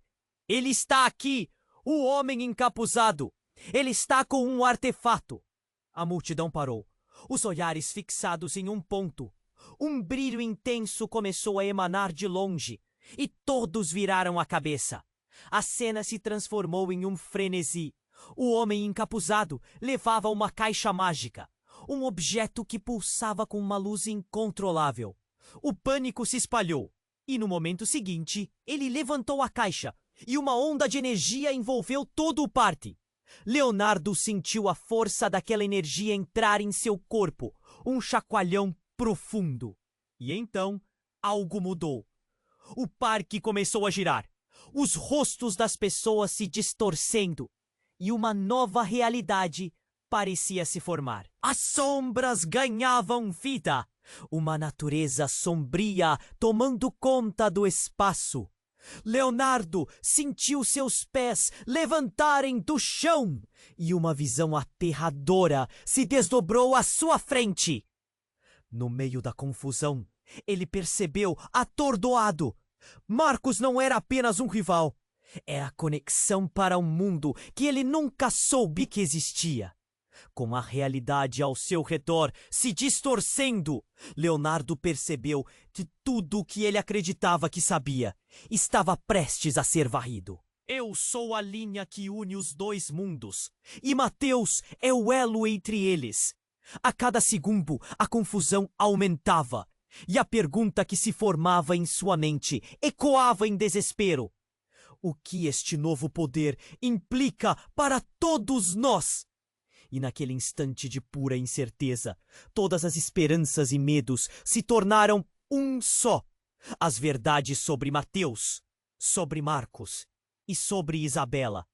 Ele está aqui, o homem encapuzado. Ele está com um artefato. A multidão parou, os olhares fixados em um ponto. Um brilho intenso começou a emanar de longe, e todos viraram a cabeça. A cena se transformou em um frenesi. O homem encapuzado levava uma caixa mágica, um objeto que pulsava com uma luz incontrolável. O pânico se espalhou, e no momento seguinte, ele levantou a caixa, e uma onda de energia envolveu todo o parque. Leonardo sentiu a força daquela energia entrar em seu corpo, um chacoalhão profundo. E então, algo mudou. O parque começou a girar, os rostos das pessoas se distorcendo, e uma nova realidade parecia se formar. As sombras ganhavam vida, uma natureza sombria tomando conta do espaço. Leonardo sentiu seus pés levantarem do chão e uma visão aterradora se desdobrou à sua frente. No meio da confusão, ele percebeu, atordoado, Marcos não era apenas um rival. Era a conexão para um mundo que ele nunca soube que existia. Com a realidade ao seu redor se distorcendo, Leonardo percebeu que tudo o que ele acreditava que sabia estava prestes a ser varrido. Eu sou a linha que une os dois mundos, e Mateus é o elo entre eles. A cada segundo, a confusão aumentava, e a pergunta que se formava em sua mente ecoava em desespero. O que este novo poder implica para todos nós? E naquele instante de pura incerteza, todas as esperanças e medos se tornaram um só. As verdades sobre Mateus, sobre Marcos e sobre Isabela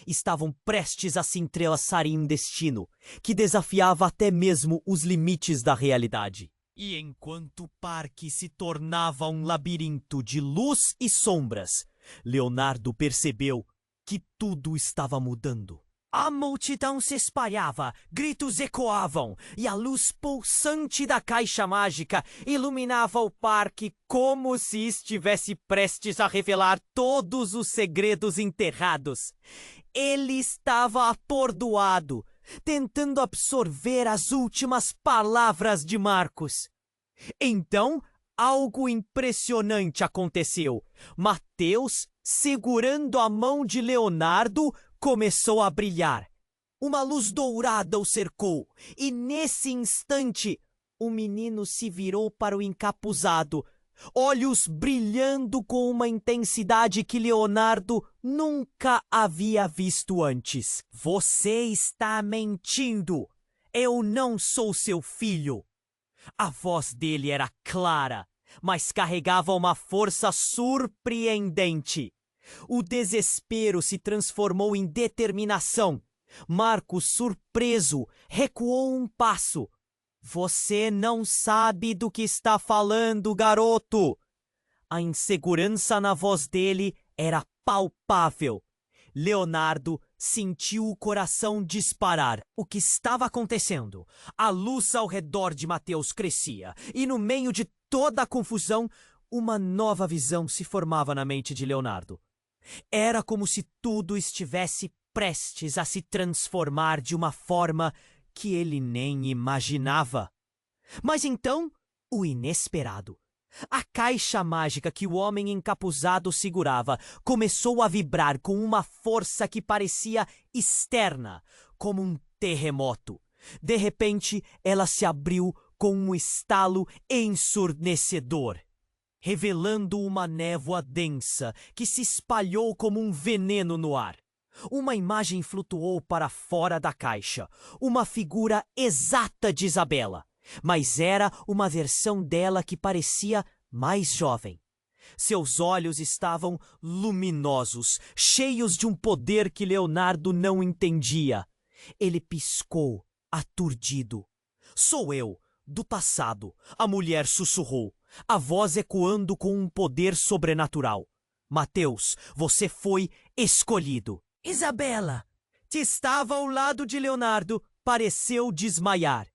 estavam prestes a se entrelaçar em um destino que desafiava até mesmo os limites da realidade. E enquanto o parque se tornava um labirinto de luz e sombras, Leonardo percebeu que tudo estava mudando. A multidão se espalhava, gritos ecoavam, e a luz pulsante da caixa mágica iluminava o parque como se estivesse prestes a revelar todos os segredos enterrados. Ele estava atordoado, tentando absorver as últimas palavras de Marcos. Então, algo impressionante aconteceu. Mateus, segurando a mão de Leonardo, começou a brilhar. Uma luz dourada o cercou, e nesse instante, o menino se virou para o encapuzado, olhos brilhando com uma intensidade que Leonardo nunca havia visto antes. Você está mentindo! Eu não sou seu filho! A voz dele era clara, mas carregava uma força surpreendente. O desespero se transformou em determinação. Marcos, surpreso, recuou um passo. Você não sabe do que está falando, garoto! A insegurança na voz dele era palpável. Leonardo sentiu o coração disparar. O que estava acontecendo? A luz ao redor de Mateus crescia, e no meio de toda a confusão, uma nova visão se formava na mente de Leonardo. Era como se tudo estivesse prestes a se transformar de uma forma que ele nem imaginava. Mas então, o inesperado. A caixa mágica que o homem encapuzado segurava começou a vibrar com uma força que parecia externa, como um terremoto. De repente, ela se abriu com um estalo ensurdecedor, revelando uma névoa densa que se espalhou como um veneno no ar. Uma imagem flutuou para fora da caixa, uma figura exata de Isabela, mas era uma versão dela que parecia mais jovem. Seus olhos estavam luminosos, cheios de um poder que Leonardo não entendia. Ele piscou, aturdido. Sou eu, do passado, a mulher sussurrou, a voz ecoando com um poder sobrenatural. Mateus, você foi escolhido. Isabela, que estava ao lado de Leonardo, pareceu desmaiar.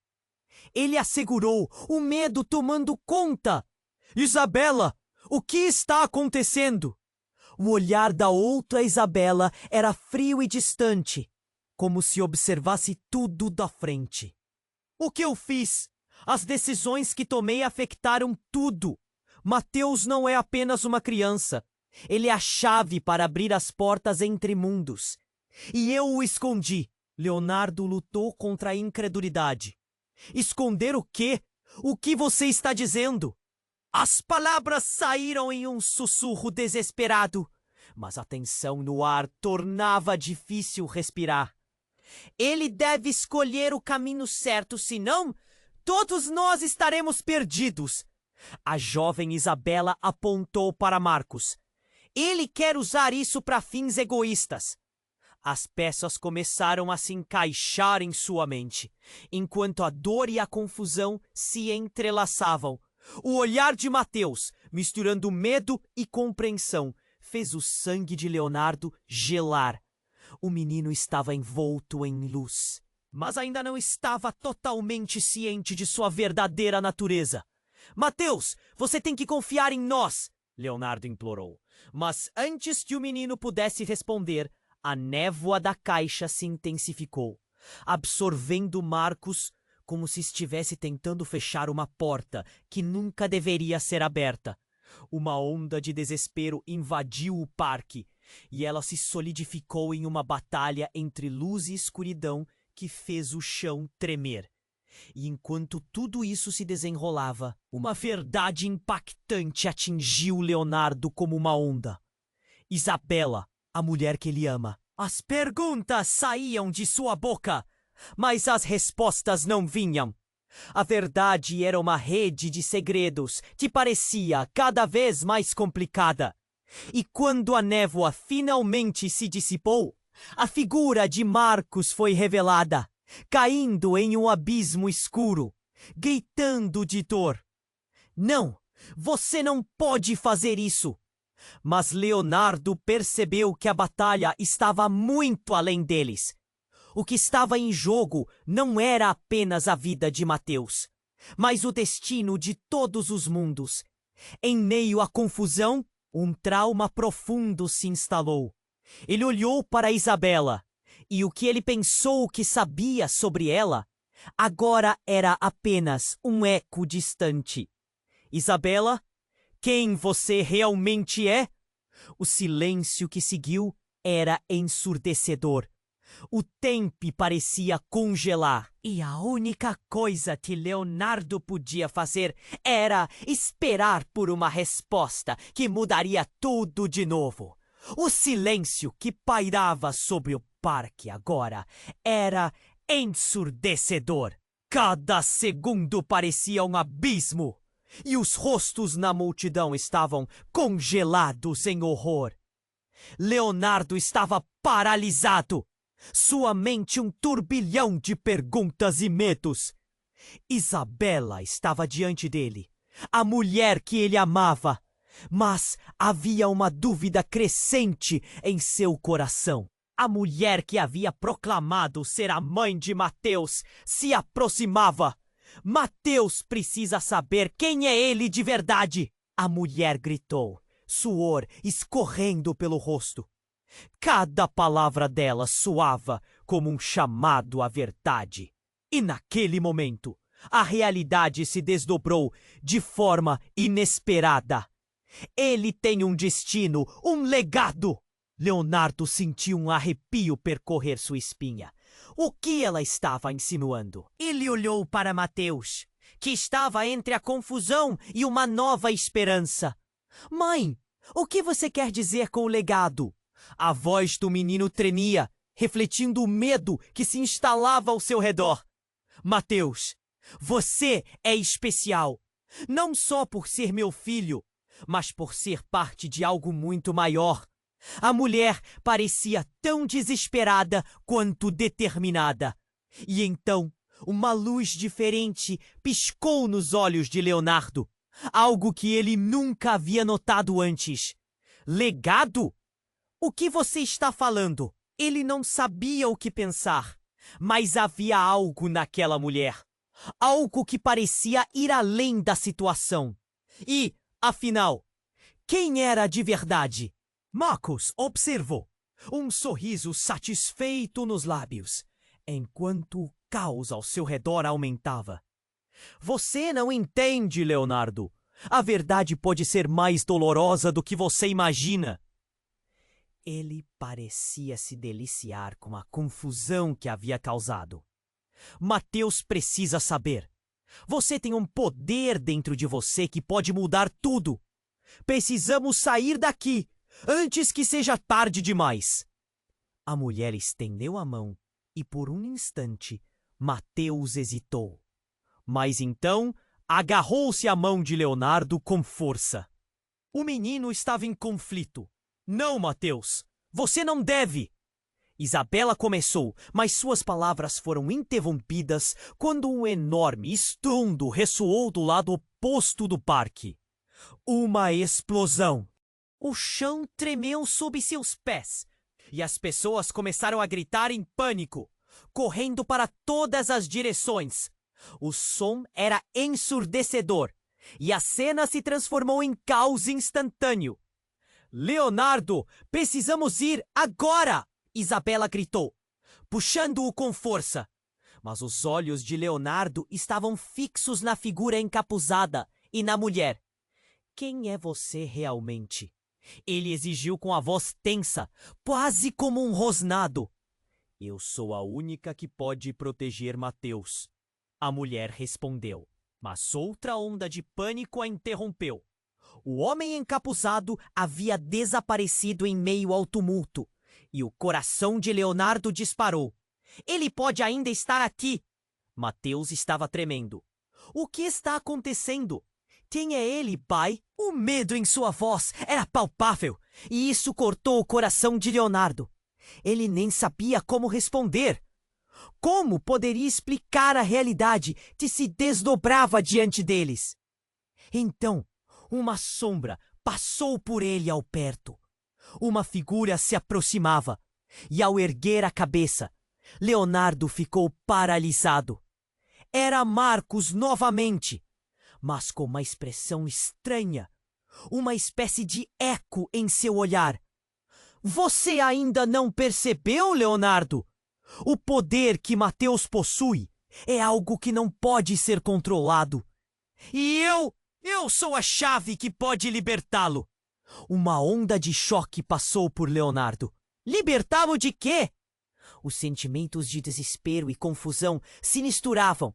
Ele assegurou, o medo tomando conta. Isabela, o que está acontecendo? O olhar da outra Isabela era frio e distante, como se observasse tudo da frente. O que eu fiz? As decisões que tomei afetaram tudo. Mateus não é apenas uma criança. Ele é a chave para abrir as portas entre mundos. E eu o escondi. Leonardo lutou contra a incredulidade. Esconder o quê? O que você está dizendo? As palavras saíram em um sussurro desesperado, mas a tensão no ar tornava difícil respirar. Ele deve escolher o caminho certo, senão todos nós estaremos perdidos. A jovem Isabela apontou para Marcos. Ele quer usar isso para fins egoístas. As peças começaram a se encaixar em sua mente, enquanto a dor e a confusão se entrelaçavam. O olhar de Mateus, misturando medo e compreensão, fez o sangue de Leonardo gelar. O menino estava envolto em luz, mas ainda não estava totalmente ciente de sua verdadeira natureza. Mateus, você tem que confiar em nós, Leonardo implorou. Mas antes que o menino pudesse responder, a névoa da caixa se intensificou, absorvendo Marcos como se estivesse tentando fechar uma porta que nunca deveria ser aberta. Uma onda de desespero invadiu o parque, e ela se solidificou em uma batalha entre luz e escuridão que fez o chão tremer. E enquanto tudo isso se desenrolava, uma verdade impactante atingiu Leonardo como uma onda. Isabela, a mulher que ele ama. As perguntas saíam de sua boca, mas as respostas não vinham. A verdade era uma rede de segredos que parecia cada vez mais complicada. E quando a névoa finalmente se dissipou, a figura de Marcos foi revelada, caindo em um abismo escuro, gritando de dor. Não, você não pode fazer isso! Mas Leonardo percebeu que a batalha estava muito além deles. O que estava em jogo não era apenas a vida de Mateus, mas o destino de todos os mundos. Em meio à confusão, um trauma profundo se instalou. Ele olhou para Isabela, e o que ele pensou que sabia sobre ela, agora era apenas um eco distante. Isabela, quem você realmente é? O silêncio que seguiu era ensurdecedor. O tempo parecia congelar, e a única coisa que Leonardo podia fazer era esperar por uma resposta que mudaria tudo de novo. O silêncio que pairava sobre o parque agora era ensurdecedor. Cada segundo parecia um abismo, e os rostos na multidão estavam congelados em horror. Leonardo estava paralisado. Sua mente um turbilhão de perguntas e medos. Isabela estava diante dele, a mulher que ele amava, mas havia uma dúvida crescente em seu coração. A mulher que havia proclamado ser a mãe de Mateus se aproximava. Mateus precisa saber quem é ele de verdade. A mulher gritou, suor escorrendo pelo rosto. Cada palavra dela soava como um chamado à verdade. E naquele momento, a realidade se desdobrou de forma inesperada. Ele tem um destino, um legado. Leonardo sentiu um arrepio percorrer sua espinha. O que ela estava insinuando? Ele olhou para Mateus, que estava entre a confusão e uma nova esperança. Mãe, o que você quer dizer com o legado? A voz do menino tremia, refletindo o medo que se instalava ao seu redor. Mateus, você é especial, não só por ser meu filho, mas por ser parte de algo muito maior. A mulher parecia tão desesperada quanto determinada. E então, uma luz diferente piscou nos olhos de Leonardo, algo que ele nunca havia notado antes. Legado? O que você está falando? Ele não sabia o que pensar. Mas havia algo naquela mulher. Algo que parecia ir além da situação. E, afinal, quem era de verdade? Marcus observou, um sorriso satisfeito nos lábios, enquanto o caos ao seu redor aumentava. Você não entende, Leonardo. A verdade pode ser mais dolorosa do que você imagina. Ele parecia se deliciar com a confusão que havia causado. Mateus precisa saber. Você tem um poder dentro de você que pode mudar tudo. Precisamos sair daqui, antes que seja tarde demais. A mulher estendeu a mão e, por um instante, Mateus hesitou. Mas então, agarrou-se à mão de Leonardo com força. O menino estava em conflito. Não, Mateus, você não deve! Isabela começou, mas suas palavras foram interrompidas quando um enorme estrondo ressoou do lado oposto do parque. Uma explosão. O chão tremeu sob seus pés e as pessoas começaram a gritar em pânico, correndo para todas as direções. O som era ensurdecedor e a cena se transformou em caos instantâneo. Leonardo, precisamos ir agora! Isabela gritou, puxando-o com força. Mas os olhos de Leonardo estavam fixos na figura encapuzada e na mulher. Quem é você realmente? Ele exigiu com a voz tensa, quase como um rosnado. Eu sou a única que pode proteger Mateus. A mulher respondeu, mas outra onda de pânico a interrompeu. O homem encapuzado havia desaparecido em meio ao tumulto. E o coração de Leonardo disparou. Ele pode ainda estar aqui. Mateus estava tremendo. O que está acontecendo? Quem é ele, pai? O medo em sua voz era palpável, e isso cortou o coração de Leonardo. Ele nem sabia como responder. Como poderia explicar a realidade que se desdobrava diante deles? Então, uma sombra passou por ele ao perto. Uma figura se aproximava, e ao erguer a cabeça, Leonardo ficou paralisado. Era Marcus novamente, mas com uma expressão estranha, uma espécie de eco em seu olhar. Você ainda não percebeu, Leonardo? O poder que Mateus possui é algo que não pode ser controlado. E eu sou a chave que pode libertá-lo. Uma onda de choque passou por Leonardo. Libertá-lo de quê? Os sentimentos de desespero e confusão se misturavam,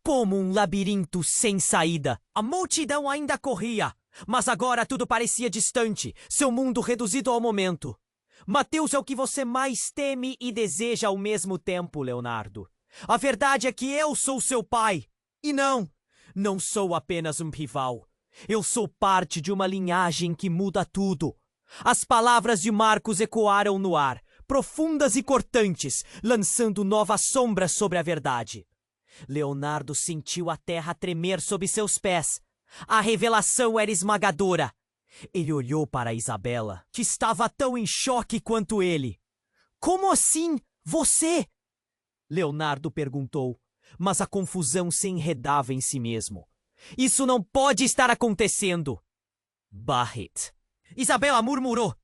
como um labirinto sem saída. A multidão ainda corria, mas agora tudo parecia distante, seu mundo reduzido ao momento. Mateus é o que você mais teme e deseja ao mesmo tempo, Leonardo. A verdade é que eu sou seu pai. E não sou apenas um rival. Eu sou parte de uma linhagem que muda tudo. As palavras de Marcus ecoaram no ar, profundas e cortantes, lançando novas sombras sobre a verdade. Leonardo sentiu a terra tremer sob seus pés. A revelação era esmagadora. Ele olhou para Isabela, que estava tão em choque quanto ele. Como assim? Você? Leonardo perguntou, mas a confusão se enredava em si mesmo. Isso não pode estar acontecendo. Barret. Isabela murmurou,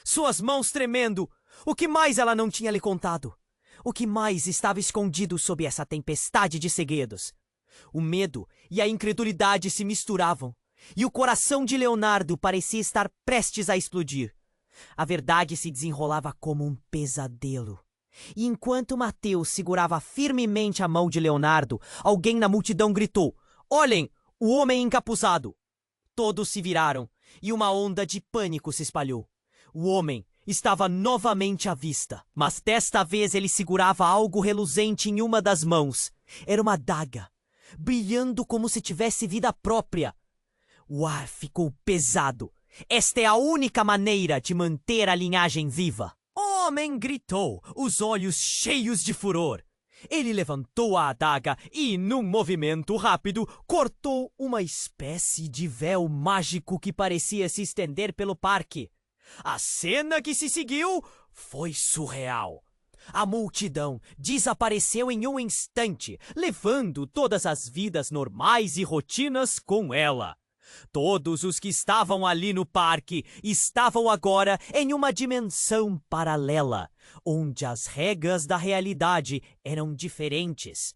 suas mãos tremendo. O que mais ela não tinha lhe contado? O que mais estava escondido sob essa tempestade de segredos? O medo e a incredulidade se misturavam, e o coração de Leonardo parecia estar prestes a explodir. A verdade se desenrolava como um pesadelo. E enquanto Mateus segurava firmemente a mão de Leonardo, alguém na multidão gritou, olhem! O homem encapuzado! Todos se viraram, e uma onda de pânico se espalhou. O homem estava novamente à vista, mas desta vez ele segurava algo reluzente em uma das mãos. Era uma adaga, brilhando como se tivesse vida própria. O ar ficou pesado. Esta é a única maneira de manter a linhagem viva. O homem gritou, os olhos cheios de furor. Ele levantou a adaga e, num movimento rápido, cortou uma espécie de véu mágico que parecia se estender pelo parque. A cena que se seguiu foi surreal. A multidão desapareceu em um instante, levando todas as vidas normais e rotinas com ela. Todos os que estavam ali no parque estavam agora em uma dimensão paralela, onde as regras da realidade eram diferentes.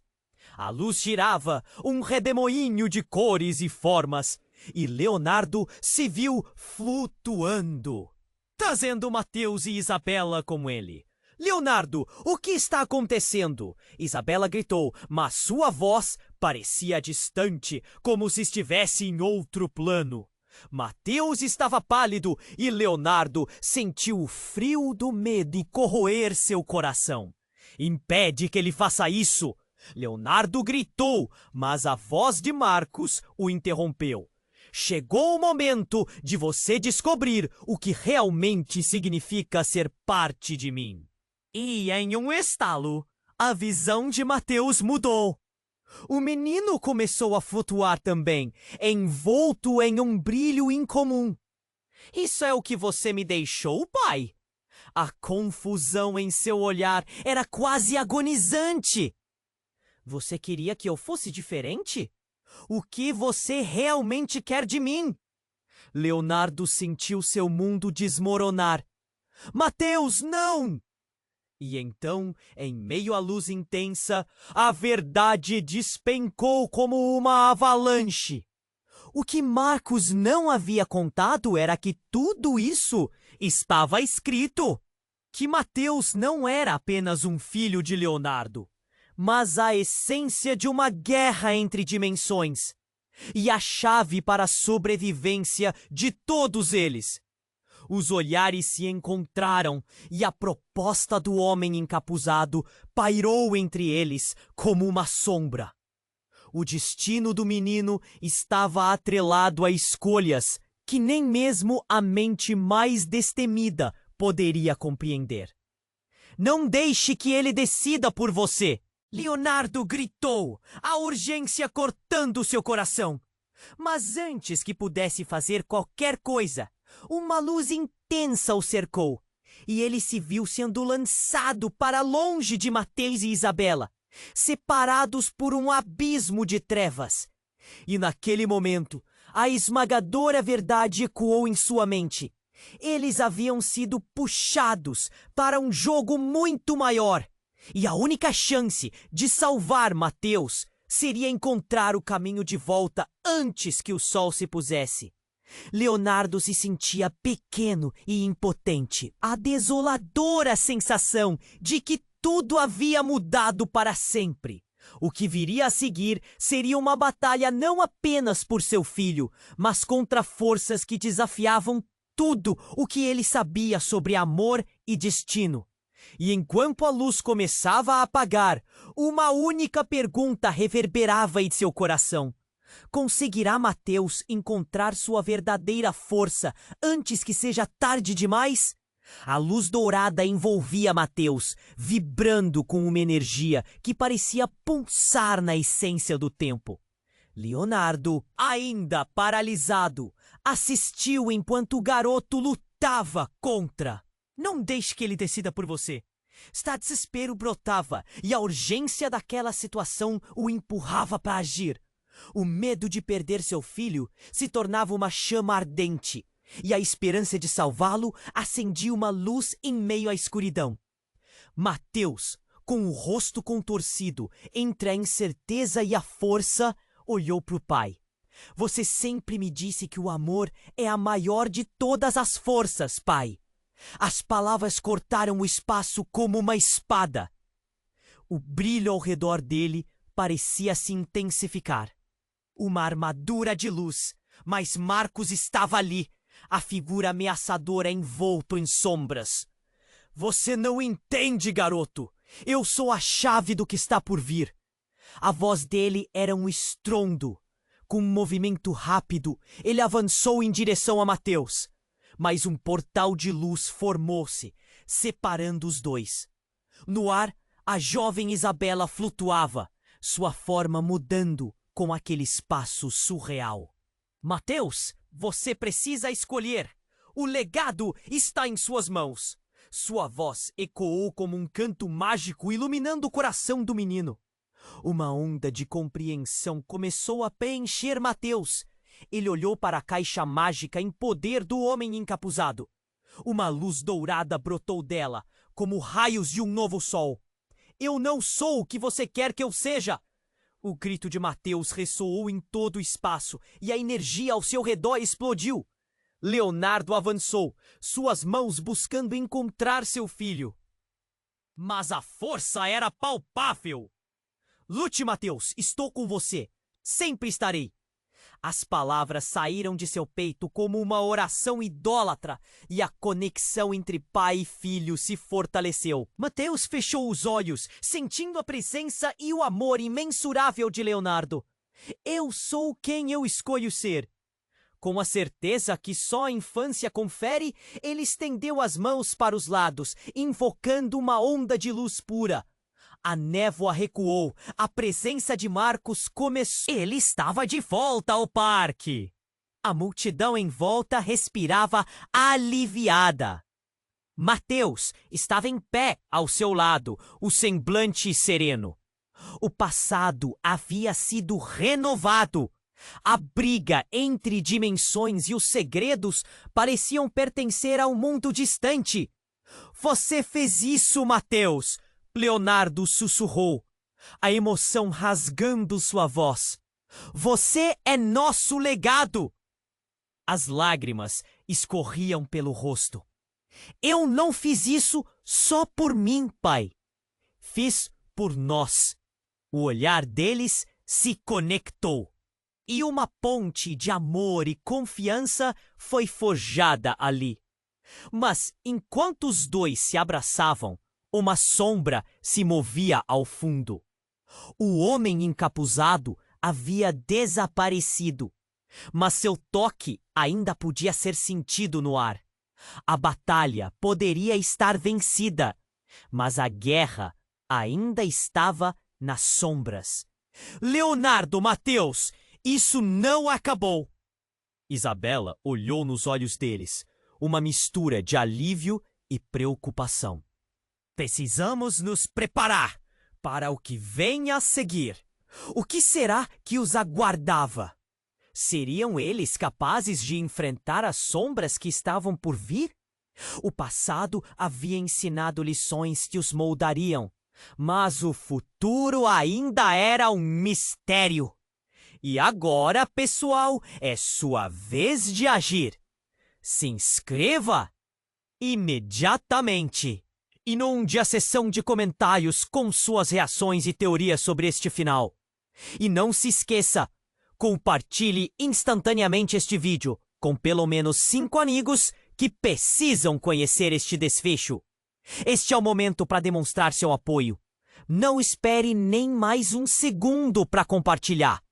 A luz girava, um redemoinho de cores e formas, e Leonardo se viu flutuando, trazendo Mateus e Isabela com ele. Leonardo, o que está acontecendo? Isabela gritou, mas sua voz parecia distante, como se estivesse em outro plano. Mateus estava pálido e Leonardo sentiu o frio do medo corroer seu coração. Impede que ele faça isso! Leonardo gritou, mas a voz de Marcos o interrompeu. Chegou o momento de você descobrir o que realmente significa ser parte de mim. E em um estalo, a visão de Mateus mudou. O menino começou a flutuar também, envolto em um brilho incomum. Isso é o que você me deixou, pai? A confusão em seu olhar era quase agonizante. Você queria que eu fosse diferente? O que você realmente quer de mim? Leonardo sentiu seu mundo desmoronar. Mateus, não! E então, em meio à luz intensa, a verdade despencou como uma avalanche. O que Marcos não havia contado era que tudo isso estava escrito. Que Mateus não era apenas um filho de Leonardo, mas a essência de uma guerra entre dimensões e a chave para a sobrevivência de todos eles. Os olhares se encontraram e a proposta do homem encapuzado pairou entre eles como uma sombra. O destino do menino estava atrelado a escolhas que nem mesmo a mente mais destemida poderia compreender. Não deixe que ele decida por você! Leonardo gritou, a urgência cortando seu coração. Mas antes que pudesse fazer qualquer coisa, uma luz intensa o cercou, e ele se viu sendo lançado para longe de Mateus e Isabela, separados por um abismo de trevas. E naquele momento, a esmagadora verdade ecoou em sua mente. Eles haviam sido puxados para um jogo muito maior, e a única chance de salvar Mateus seria encontrar o caminho de volta antes que o sol se pusesse. Leonardo se sentia pequeno e impotente. A desoladora sensação de que tudo havia mudado para sempre. O que viria a seguir seria uma batalha não apenas por seu filho, mas contra forças que desafiavam tudo o que ele sabia sobre amor e destino. E enquanto a luz começava a apagar, uma única pergunta reverberava em seu coração. Conseguirá Mateus encontrar sua verdadeira força antes que seja tarde demais? A luz dourada envolvia Mateus, vibrando com uma energia que parecia pulsar na essência do tempo. Leonardo, ainda paralisado, assistiu enquanto o garoto lutava contra. Não deixe que ele decida por você. Seu desespero brotava e a urgência daquela situação o empurrava para agir. O medo de perder seu filho se tornava uma chama ardente, e a esperança de salvá-lo acendia uma luz em meio à escuridão. Mateus, com o rosto contorcido entre a incerteza e a força, olhou para o pai. Você sempre me disse que o amor é a maior de todas as forças, pai. As palavras cortaram o espaço como uma espada. O brilho ao redor dele parecia se intensificar. Uma armadura de luz, mas Marcos estava ali, a figura ameaçadora envolto em sombras. Você não entende, garoto. Eu sou a chave do que está por vir. A voz dele era um estrondo. Com um movimento rápido, ele avançou em direção a Mateus. Mas um portal de luz formou-se, separando os dois. No ar, a jovem Isabela flutuava, sua forma mudando com aquele espaço surreal. Mateus, você precisa escolher. O legado está em suas mãos. Sua voz ecoou como um canto mágico, iluminando o coração do menino. Uma onda de compreensão começou a preencher Mateus. Ele olhou para a caixa mágica em poder do homem encapuzado. Uma luz dourada brotou dela, como raios de um novo sol. Eu não sou o que você quer que eu seja! O grito de Mateus ressoou em todo o espaço e a energia ao seu redor explodiu. Leonardo avançou, suas mãos buscando encontrar seu filho. Mas a força era palpável. Lute, Mateus, estou com você. Sempre estarei. As palavras saíram de seu peito como uma oração idólatra e a conexão entre pai e filho se fortaleceu. Mateus fechou os olhos, sentindo a presença e o amor imensurável de Leonardo. Eu sou quem eu escolho ser. Com a certeza que só a infância confere, ele estendeu as mãos para os lados, invocando uma onda de luz pura. A névoa recuou, a presença de Marcos começou. Ele estava de volta ao parque. A multidão em volta respirava aliviada. Mateus estava em pé ao seu lado, o semblante sereno. O passado havia sido renovado. A briga entre dimensões e os segredos pareciam pertencer a um mundo distante. Você fez isso, Mateus! Leonardo sussurrou, a emoção rasgando sua voz. Você é nosso legado! As lágrimas escorriam pelo rosto. Eu não fiz isso só por mim, pai. Fiz por nós. O olhar deles se conectou. E uma ponte de amor e confiança foi forjada ali. Mas enquanto os dois se abraçavam, uma sombra se movia ao fundo. O homem encapuzado havia desaparecido, mas seu toque ainda podia ser sentido no ar. A batalha poderia estar vencida, mas a guerra ainda estava nas sombras. Leonardo, Mateus, isso não acabou! Isabela olhou nos olhos deles, uma mistura de alívio e preocupação. Precisamos nos preparar para o que vem a seguir. O que será que os aguardava? Seriam eles capazes de enfrentar as sombras que estavam por vir? O passado havia ensinado lições que os moldariam, mas o futuro ainda era um mistério. E agora, pessoal, é sua vez de agir. Se inscreva imediatamente. Inunde a seção de comentários com suas reações e teorias sobre este final. E não se esqueça, compartilhe instantaneamente este vídeo com pelo menos 5 amigos que precisam conhecer este desfecho. Este é o momento para demonstrar seu apoio. Não espere nem mais um segundo para compartilhar.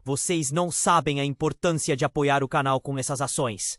Vocês não sabem a importância de apoiar o canal com essas ações.